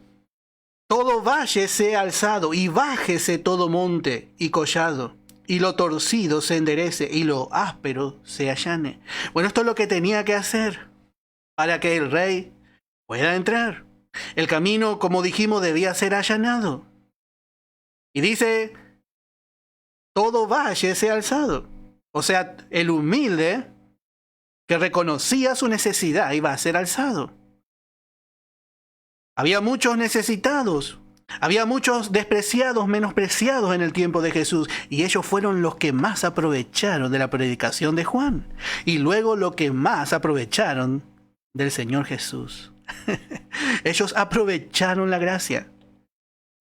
todo valle sea alzado y bájese todo monte y collado, y lo torcido se enderece y lo áspero se allane. Bueno, esto es lo que tenía que hacer para que el rey pueda entrar. El camino, como dijimos, debía ser allanado. Y dice, todo valle sea alzado. O sea, el humilde que reconocía su necesidad iba a ser alzado. Había muchos necesitados. Había muchos despreciados, menospreciados en el tiempo de Jesús, y ellos fueron los que más aprovecharon de la predicación de Juan, y luego los que más aprovecharon del Señor Jesús. Ellos aprovecharon la gracia.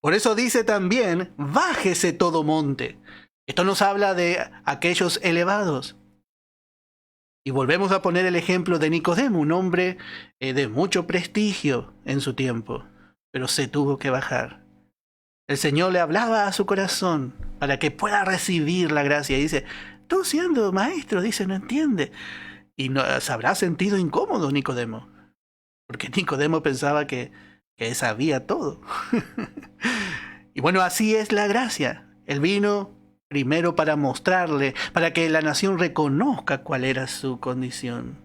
Por eso dice también, bájese todo monte. Esto nos habla de aquellos elevados. Y volvemos a poner el ejemplo de Nicodemo, un hombre de mucho prestigio en su tiempo, pero se tuvo que bajar. El Señor le hablaba a su corazón para que pueda recibir la gracia. Y dice, tú siendo maestro, dice, no entiende. Y se habrá sentido incómodo Nicodemo, porque Nicodemo pensaba que sabía todo. Y bueno, así es la gracia. Él vino primero para mostrarle, para que la nación reconozca cuál era su condición.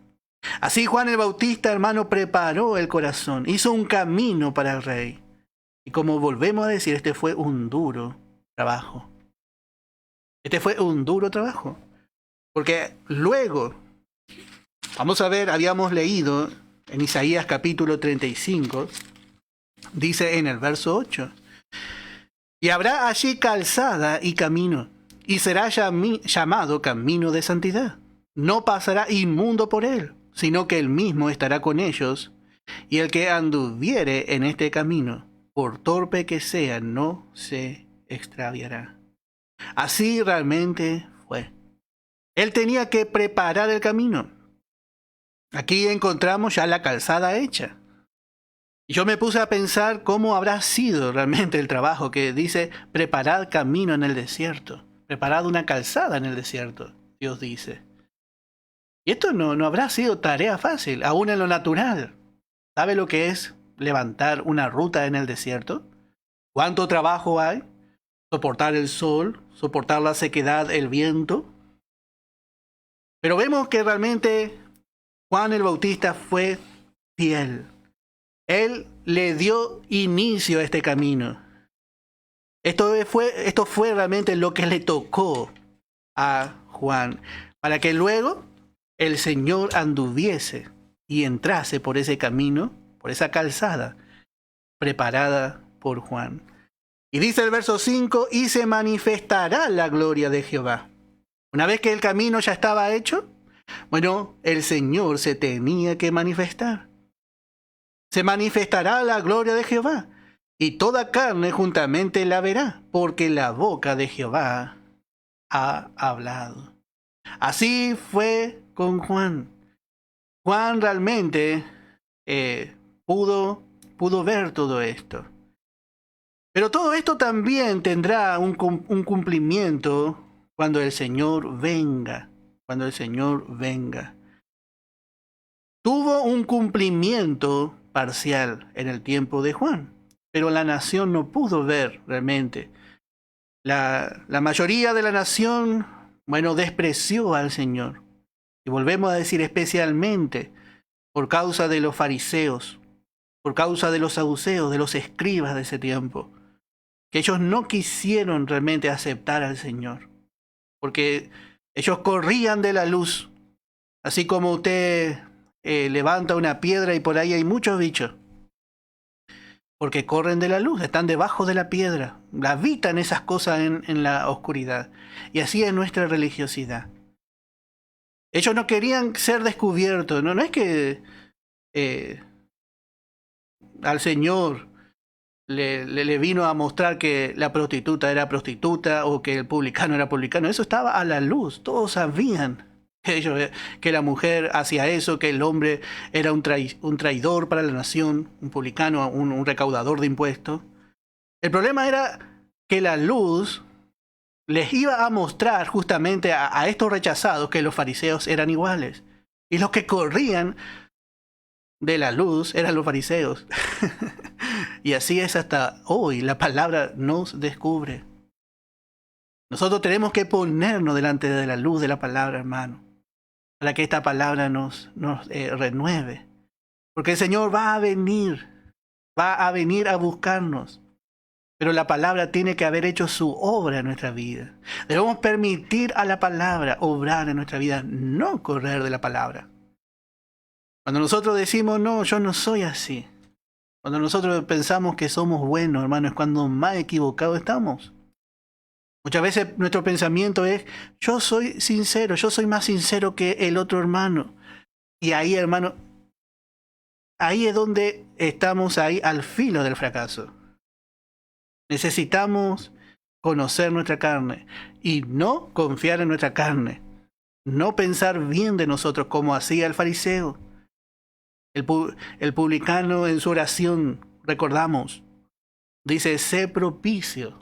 Así Juan el Bautista, hermano, preparó el corazón, hizo un camino para el rey. Y como volvemos a decir, este fue un duro trabajo. Este fue un duro trabajo. Porque luego, vamos a ver, habíamos leído en Isaías capítulo 35, dice en el verso 8, y habrá allí calzada y camino, y será llamado camino de santidad. No pasará inmundo por él, sino que él mismo estará con ellos, y el que anduviere en este camino, por torpe que sea, no se extraviará. Así realmente fue. Él tenía que preparar el camino. Aquí encontramos ya la calzada hecha. Y yo me puse a pensar cómo habrá sido realmente el trabajo que dice preparad camino en el desierto. Preparad una calzada en el desierto, Dios dice. Y esto no habrá sido tarea fácil, aún en lo natural. ¿Sabe lo que es levantar una ruta en el desierto? ¿Cuánto trabajo hay? Soportar el sol, soportar la sequedad, el viento. Pero vemos que realmente Juan el Bautista fue fiel. Él le dio inicio a este camino. Esto fue realmente lo que le tocó a Juan, para que luego el Señor anduviese y entrase por ese camino, por esa calzada preparada por Juan. Y dice el verso 5, y se manifestará la gloria de Jehová. Una vez que el camino ya estaba hecho, bueno, el Señor se tenía que manifestar. Se manifestará la gloria de Jehová, y toda carne juntamente la verá, porque la boca de Jehová ha hablado. Así fue con Juan. Juan realmente pudo ver todo esto. Pero todo esto también tendrá un cumplimiento cuando el Señor venga. Cuando el Señor venga. Tuvo un cumplimiento parcial en el tiempo de Juan, pero la nación no pudo ver realmente. La mayoría de la nación, bueno, despreció al Señor. Y volvemos a decir especialmente por causa de los fariseos, por causa de los saduceos, de los escribas de ese tiempo, que ellos no quisieron realmente aceptar al Señor, porque ellos corrían de la luz, así como usted levanta una piedra y por ahí hay muchos bichos, porque corren de la luz, están debajo de la piedra, habitan esas cosas en la oscuridad, y así es nuestra religiosidad. Ellos no querían ser descubiertos, no es que al Señor le vino a mostrar que la prostituta era prostituta o que el publicano era publicano. Eso estaba a la luz. Todos sabían que la mujer hacía eso, que el hombre era un traidor para la nación, un publicano, un recaudador de impuestos. El problema era que la luz les iba a mostrar justamente a estos rechazados que los fariseos eran iguales. Y los que corrían de la luz eran los fariseos. Y así es hasta hoy. La palabra nos descubre. Nosotros tenemos que ponernos delante de la luz de la palabra, hermano, para que esta palabra nos renueve. Porque el Señor va a venir a buscarnos. Pero la palabra tiene que haber hecho su obra en nuestra vida. Debemos permitir a la palabra obrar en nuestra vida, no correr de la palabra. Cuando nosotros decimos, no, yo no soy así. Cuando nosotros pensamos que somos buenos, hermano, es cuando más equivocados estamos. Muchas veces nuestro pensamiento es, yo soy sincero, yo soy más sincero que el otro hermano. Y ahí, hermano, ahí es donde estamos ahí al filo del fracaso. Necesitamos conocer nuestra carne y no confiar en nuestra carne. No pensar bien de nosotros como hacía el fariseo. El publicano en su oración, recordamos, dice, sé propicio.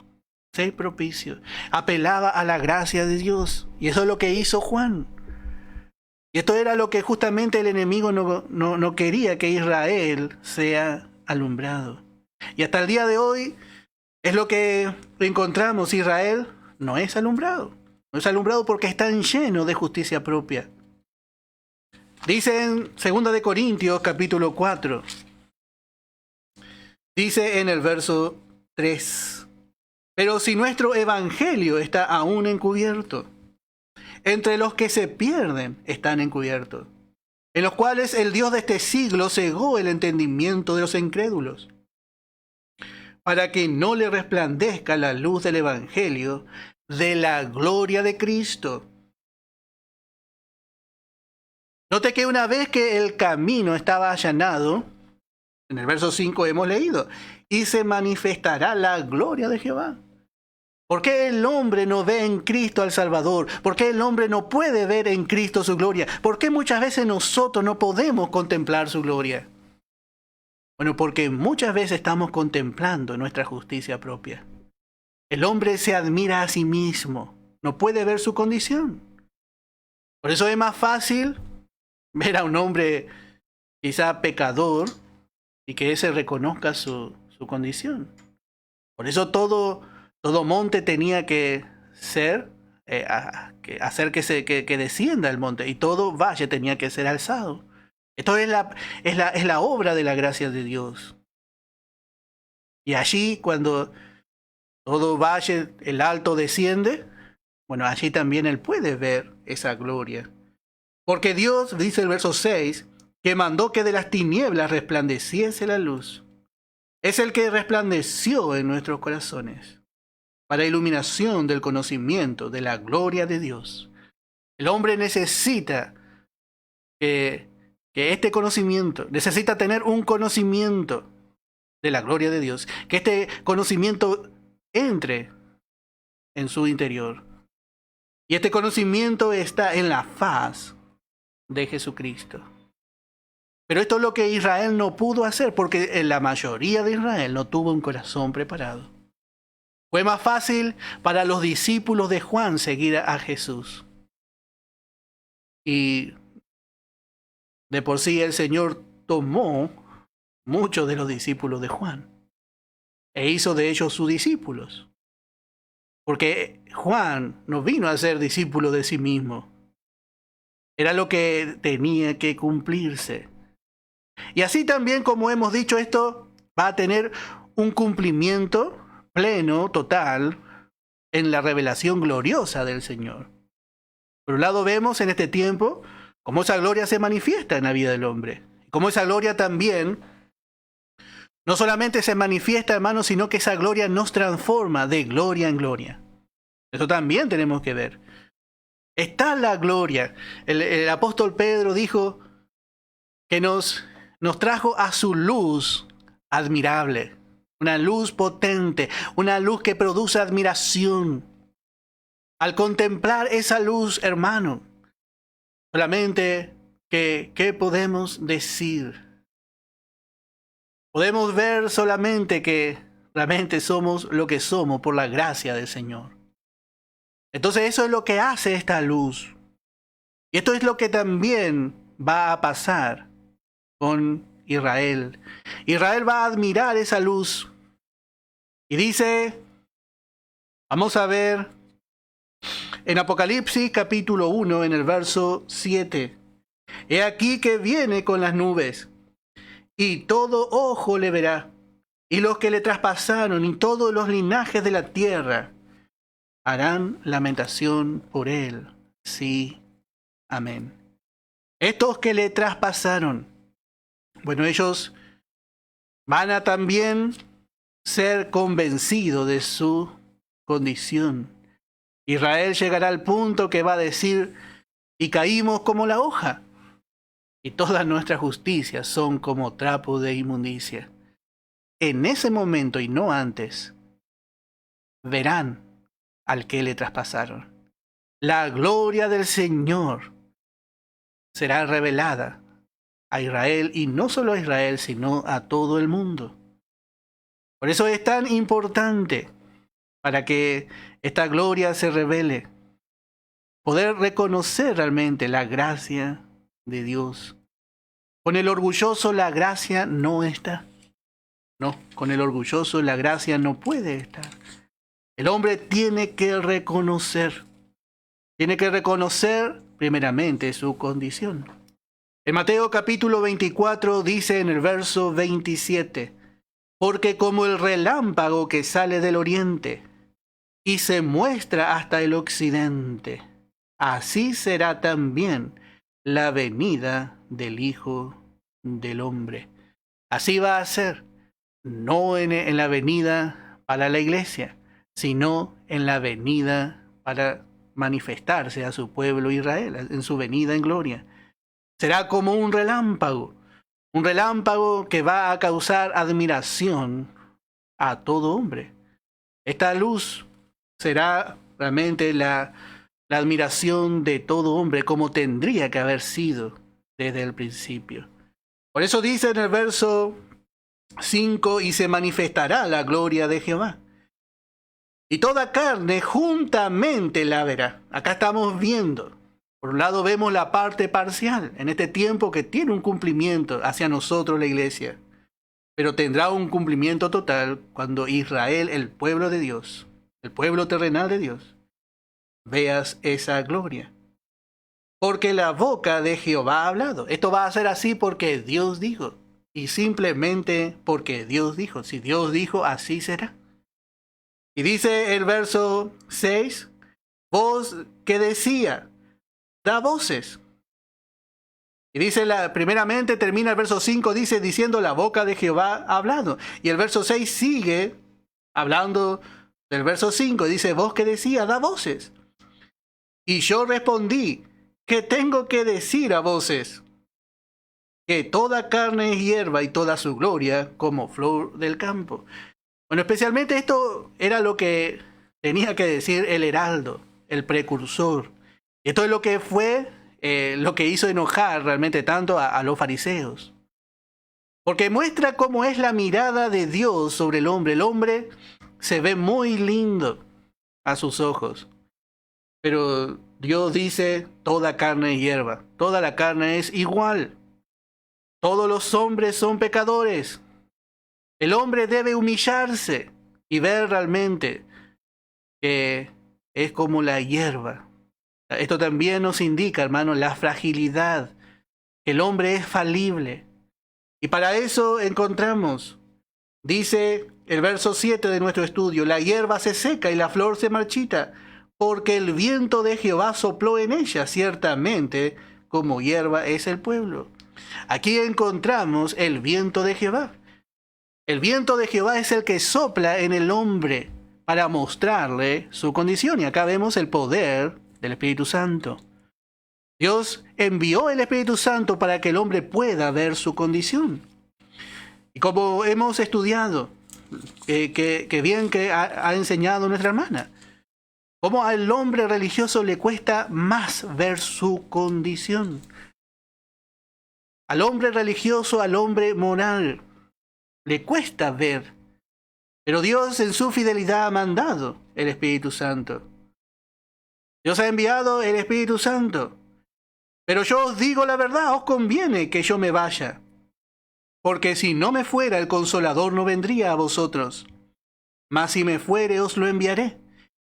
Apelaba a la gracia de Dios. Y eso es lo que hizo Juan. Y esto era lo que justamente el enemigo no quería, que Israel sea alumbrado. Y hasta el día de hoy es lo que encontramos. Israel no es alumbrado. No es alumbrado porque están llenos de justicia propia. Dice en 2 de Corintios capítulo 4. Dice en el verso 3. Pero si nuestro evangelio está aún encubierto, entre los que se pierden están encubiertos, en los cuales el Dios de este siglo cegó el entendimiento de los incrédulos, para que no le resplandezca la luz del evangelio de la gloria de Cristo. Note que una vez que el camino estaba allanado, en el verso 5 hemos leído, y se manifestará la gloria de Jehová. ¿Por qué el hombre no ve en Cristo al Salvador? ¿Por qué el hombre no puede ver en Cristo su gloria? ¿Por qué muchas veces nosotros no podemos contemplar su gloria? Bueno, porque muchas veces estamos contemplando nuestra justicia propia. El hombre se admira a sí mismo, no puede ver su condición. Por eso es más fácil ver a un hombre quizá pecador y que ese reconozca su condición. Por eso todo monte tenía que ser, hacer que descienda el monte, y todo valle tenía que ser alzado. Esto es la obra de la gracia de Dios. Y allí cuando todo valle, el alto desciende, bueno, allí también él puede ver esa gloria. Porque Dios, dice el verso 6, que mandó que de las tinieblas resplandeciese la luz. Es el que resplandeció en nuestros corazones para iluminación del conocimiento de la gloria de Dios. El hombre necesita que este conocimiento, necesita tener un conocimiento de la gloria de Dios, que este conocimiento entre en su interior. Y este conocimiento está en la faz de Jesucristo. Pero esto es lo que Israel no pudo hacer, porque la mayoría de Israel no tuvo un corazón preparado. Fue más fácil para los discípulos de Juan seguir a Jesús. Y de por sí el Señor tomó muchos de los discípulos de Juan e hizo de ellos sus discípulos. Porque Juan no vino a ser discípulo de sí mismo. Era lo que tenía que cumplirse. Y así también, como hemos dicho, esto va a tener un cumplimiento pleno, total, en la revelación gloriosa del Señor. Por un lado vemos en este tiempo cómo esa gloria se manifiesta en la vida del hombre. Cómo esa gloria también no solamente se manifiesta, hermanos, sino que esa gloria nos transforma de gloria en gloria. Eso también tenemos que ver. Está la gloria. El apóstol Pedro dijo que nos trajo a su luz admirable. Una luz potente, una luz que produce admiración. Al contemplar esa luz, hermano, solamente ¿qué podemos decir? Podemos ver solamente que realmente somos lo que somos por la gracia del Señor. Entonces eso es lo que hace esta luz. Y esto es lo que también va a pasar con Israel. Israel va a admirar esa luz. Y dice, vamos a ver en Apocalipsis capítulo 1, en el verso 7. He aquí que viene con las nubes, y todo ojo le verá, y los que le traspasaron, y todos los linajes de la tierra harán lamentación por él. Sí, amén. Estos que le traspasaron, bueno, ellos van a también ser convencidos de su condición. Israel llegará al punto que va a decir, y caímos como la hoja, y todas nuestras justicias son como trapo de inmundicia. En ese momento y no antes, verán al que le traspasaron. La gloria del Señor será revelada a Israel, y no solo a Israel, sino a todo el mundo. Por eso es tan importante, para que esta gloria se revele, poder reconocer realmente la gracia de Dios. Con el orgulloso la gracia no está. No, con el orgulloso la gracia no puede estar. El hombre tiene que reconocer primeramente su condición. En Mateo capítulo 24 dice en el verso 27, porque como el relámpago que sale del oriente y se muestra hasta el occidente. Así será también la venida del Hijo del Hombre. Así va a ser, no en la venida para la iglesia, sino en la venida para manifestarse a su pueblo Israel, en su venida en gloria. Será como un relámpago que va a causar admiración a todo hombre. Esta luz será realmente la admiración de todo hombre, como tendría que haber sido desde el principio. Por eso dice en el verso 5, y se manifestará la gloria de Jehová, y toda carne juntamente la verá. Acá estamos viendo, por un lado vemos la parte parcial, en este tiempo que tiene un cumplimiento hacia nosotros la iglesia, pero tendrá un cumplimiento total cuando Israel, el pueblo de Dios, el pueblo terrenal de Dios, veas esa gloria. Porque la boca de Jehová ha hablado. Esto va a ser así porque Dios dijo. Y simplemente porque Dios dijo. Si Dios dijo, así será. Y dice el verso 6, voz que decía, da voces. Y dice, primeramente termina el verso 5, dice, diciendo, la boca de Jehová ha hablado. Y el verso 6 sigue hablando del verso 5, dice, voz que decía, da voces. Y yo respondí, ¿qué tengo que decir a voces? Que toda carne es hierba y toda su gloria como flor del campo. Bueno, especialmente esto era lo que tenía que decir el heraldo, el precursor. Esto es lo que fue, lo que hizo enojar realmente tanto a los fariseos. Porque muestra cómo es la mirada de Dios sobre el hombre. El hombre se ve muy lindo a sus ojos. Pero Dios dice, toda carne es hierba, toda la carne es igual. Todos los hombres son pecadores. El hombre debe humillarse y ver realmente que es como la hierba. Esto también nos indica, hermano, la fragilidad. El hombre es falible. Y para eso encontramos, dice el verso 7 de nuestro estudio, la hierba se seca y la flor se marchita, porque el viento de Jehová sopló en ella, ciertamente como hierba es el pueblo. Aquí encontramos el viento de Jehová. El viento de Jehová es el que sopla en el hombre para mostrarle su condición. Y acá vemos el poder del Espíritu Santo. Dios envió el Espíritu Santo para que el hombre pueda ver su condición. Y como hemos estudiado, que bien que ha enseñado nuestra hermana, cómo al hombre religioso le cuesta más ver su condición. Al hombre religioso, al hombre moral, le cuesta ver. Pero Dios en su fidelidad ha mandado el Espíritu Santo. Dios ha enviado el Espíritu Santo. Pero yo os digo la verdad, os conviene que yo me vaya. Porque si no me fuera, el Consolador no vendría a vosotros. Mas si me fuere, os lo enviaré.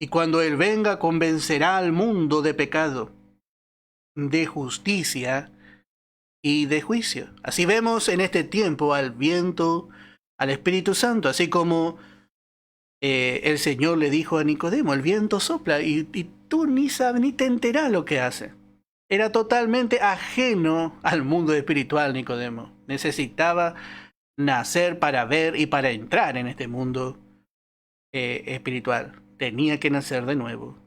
Y cuando Él venga, convencerá al mundo de pecado, de justicia y de juicio. Así vemos en este tiempo al viento, al Espíritu Santo, así como el Señor le dijo a Nicodemo, el viento sopla y tú ni sabes ni te enterás lo que hace. Era totalmente ajeno al mundo espiritual Nicodemo. Necesitaba nacer para ver y para entrar en este mundo espiritual. Tenía que nacer de nuevo.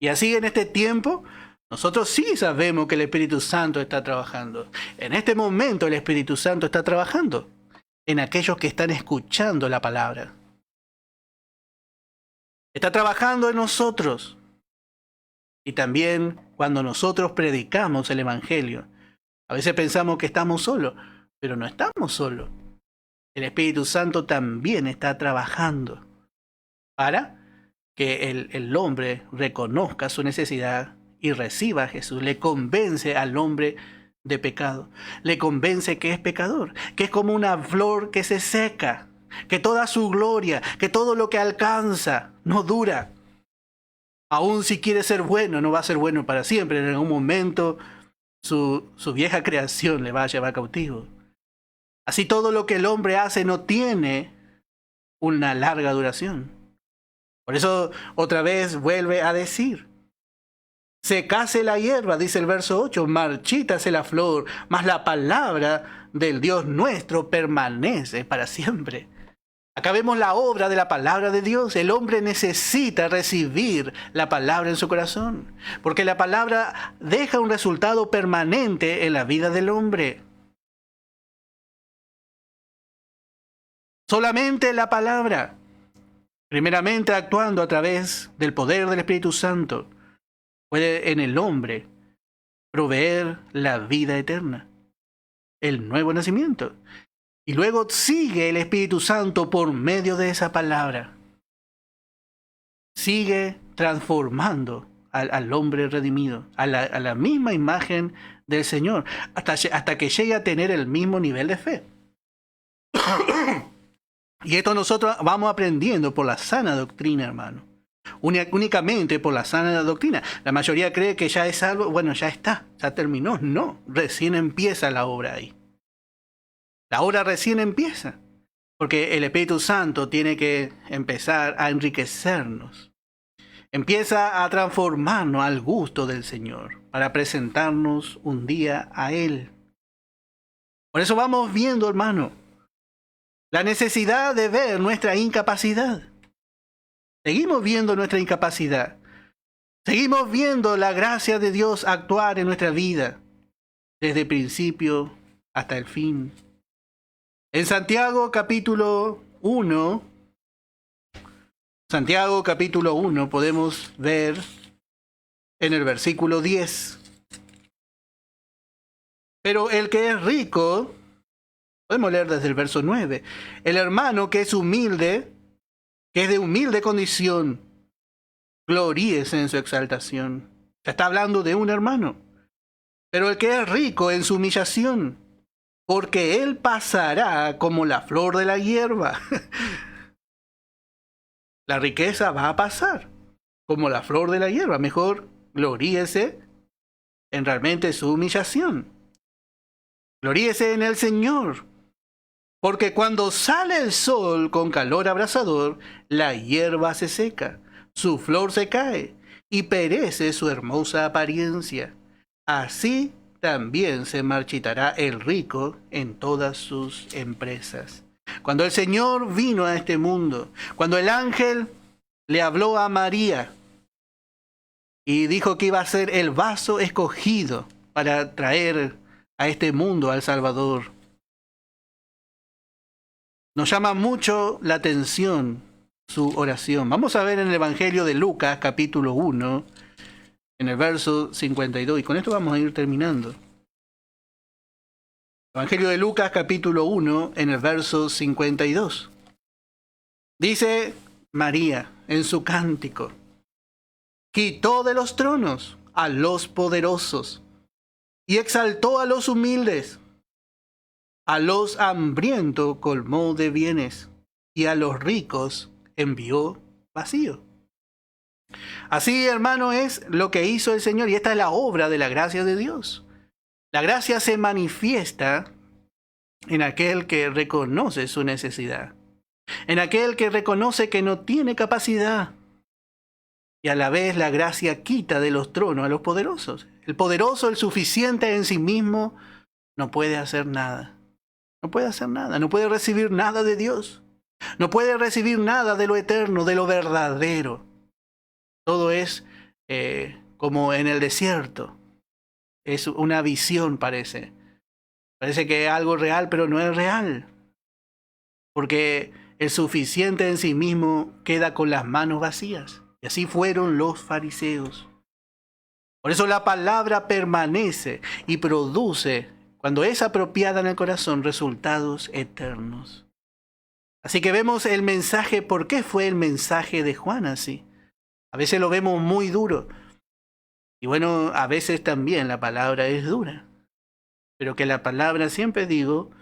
Y así en este tiempo, nosotros sí sabemos que el Espíritu Santo está trabajando. En este momento el Espíritu Santo está trabajando en aquellos que están escuchando la palabra. Está trabajando en nosotros. Y también cuando nosotros predicamos el Evangelio. A veces pensamos que estamos solos, pero no estamos solos. El Espíritu Santo también está trabajando para que el hombre reconozca su necesidad y reciba a Jesús. Le convence al hombre de pecado. Le convence que es pecador, que es como una flor que se seca, que toda su gloria, que todo lo que alcanza no dura. Aún si quiere ser bueno, no va a ser bueno para siempre. En algún momento su vieja creación le va a llevar cautivo. Así todo lo que el hombre hace no tiene una larga duración. Por eso otra vez vuelve a decir, secase la hierba, dice el verso 8, marchítase la flor, mas la palabra del Dios nuestro permanece para siempre. Acá vemos la obra de la palabra de Dios. El hombre necesita recibir la palabra en su corazón, porque la palabra deja un resultado permanente en la vida del hombre. Solamente la palabra, primeramente actuando a través del poder del Espíritu Santo, puede en el hombre proveer la vida eterna, el nuevo nacimiento. Y luego sigue el Espíritu Santo por medio de esa palabra. Sigue transformando al hombre redimido, a la misma imagen del Señor, hasta que llegue a tener el mismo nivel de fe. Y esto nosotros vamos aprendiendo por la sana doctrina, hermano. Únicamente por la sana doctrina. La mayoría cree que ya es salvo, bueno, ya está, ya terminó. No, recién empieza la obra ahí. La obra recién empieza, porque el Espíritu Santo tiene que empezar a enriquecernos. Empieza a transformarnos al gusto del Señor, para presentarnos un día a Él. Por eso vamos viendo, hermano, la necesidad de ver nuestra incapacidad. Seguimos viendo nuestra incapacidad. Seguimos viendo la gracia de Dios actuar en nuestra vida, desde el principio hasta el fin. En Santiago capítulo 1, podemos ver en el versículo 10. Pero el que es rico, podemos leer desde el verso 9. El hermano que es humilde, que es de humilde condición, gloríese en su exaltación. Ya está hablando de un hermano. Pero el que es rico en su humillación, porque él pasará como la flor de la hierba. La riqueza va a pasar como la flor de la hierba. Mejor gloríese en realmente su humillación. Gloríese en el Señor. Porque cuando sale el sol con calor abrasador, la hierba se seca, su flor se cae y perece su hermosa apariencia. Así también se marchitará el rico en todas sus empresas. Cuando el Señor vino a este mundo, cuando el ángel le habló a María y dijo que iba a ser el vaso escogido para traer a este mundo al Salvador, nos llama mucho la atención su oración. Vamos a ver en el Evangelio de Lucas, capítulo 1, en el verso 52, y con esto vamos a ir terminando. Evangelio de Lucas, capítulo 1, en el verso 52. Dice María en su cántico: quitó de los tronos a los poderosos y exaltó a los humildes. A los hambrientos colmó de bienes y a los ricos envió vacío. Así, hermano, es lo que hizo el Señor, y esta es la obra de la gracia de Dios. La gracia se manifiesta en aquel que reconoce su necesidad, en aquel que reconoce que no tiene capacidad, y a la vez la gracia quita de los tronos a los poderosos. El poderoso, el suficiente en sí mismo, no puede hacer nada. No puede hacer nada, no puede recibir nada de Dios. No puede recibir nada de lo eterno, de lo verdadero. Todo es como en el desierto. Es una visión, parece. Parece que es algo real, pero no es real. Porque el suficiente en sí mismo queda con las manos vacías. Y así fueron los fariseos. Por eso la palabra permanece y produce, cuando es apropiada en el corazón, resultados eternos. Así que vemos el mensaje. ¿Por qué fue el mensaje de Juan así? A veces lo vemos muy duro. Y bueno, a veces también la palabra es dura. Pero que la palabra, siempre digo,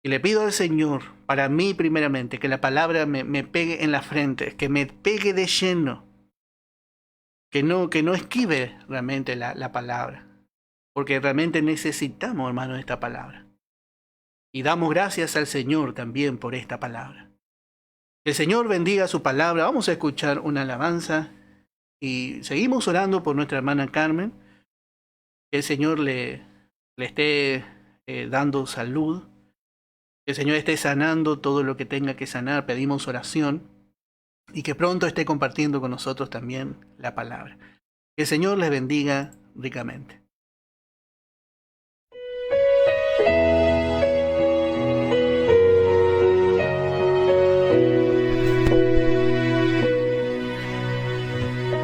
y le pido al Señor, para mí primeramente, que la palabra me pegue en la frente, que me pegue de lleno. Que no esquive realmente la palabra. Porque realmente necesitamos, hermano, esta palabra. Y damos gracias al Señor también por esta palabra. Que el Señor bendiga su palabra. Vamos a escuchar una alabanza y seguimos orando por nuestra hermana Carmen. Que el Señor le esté dando salud. Que el Señor esté sanando todo lo que tenga que sanar. Pedimos oración y que pronto esté compartiendo con nosotros también la palabra. Que el Señor les bendiga ricamente.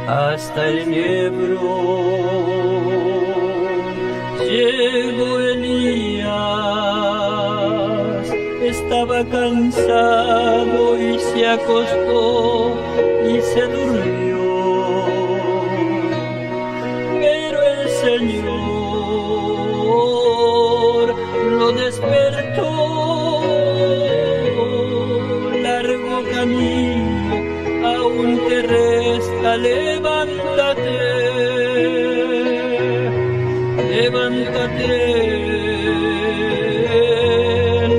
Hasta el Ebro llegó Elías, estaba cansado y se acostó y se durmió, pero el Señor lo despertó, largo camino aún te resta, levántate, levántate,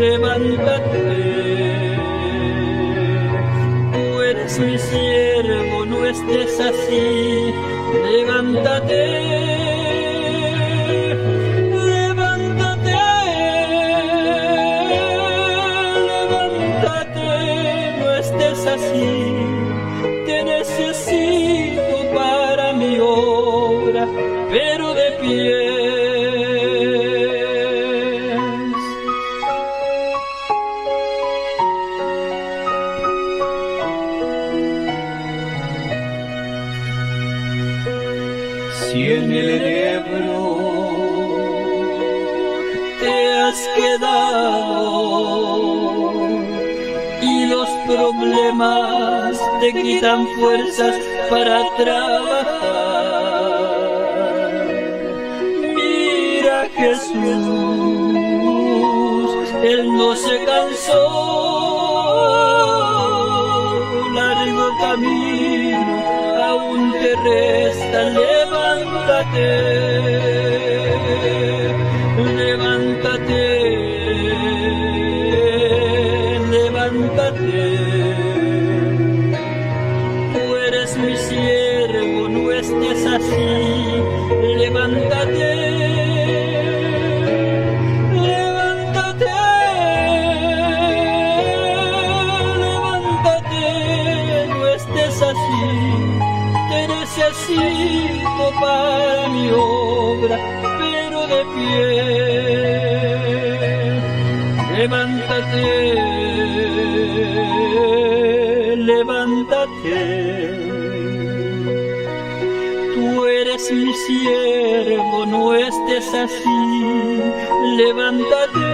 levántate. Tú eres mi siervo, no estés así, levántate, levántate, levántate, no estés así. Te necesito para mi obra, pero de pies. Si en el Ebro te has quedado y los problemas te quitan fuerzas para trabajar, mira a Jesús, Él no se cansó, largo camino aún te resta, levántate, levántate, levántate. Tú eres mi siervo, no estés así, levántate, levántate, levántate, no estés así. Te necesito para mi obra, pero de pie. Levántate, levántate. Tú eres mi siervo, no estés así. Levántate,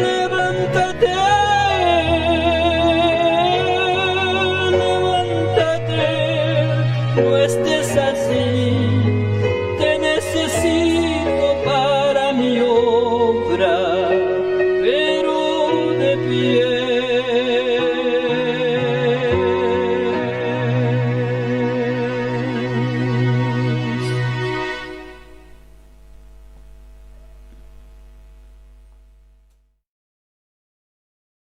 levántate. No estés así, te necesito para mi obra, pero de pie.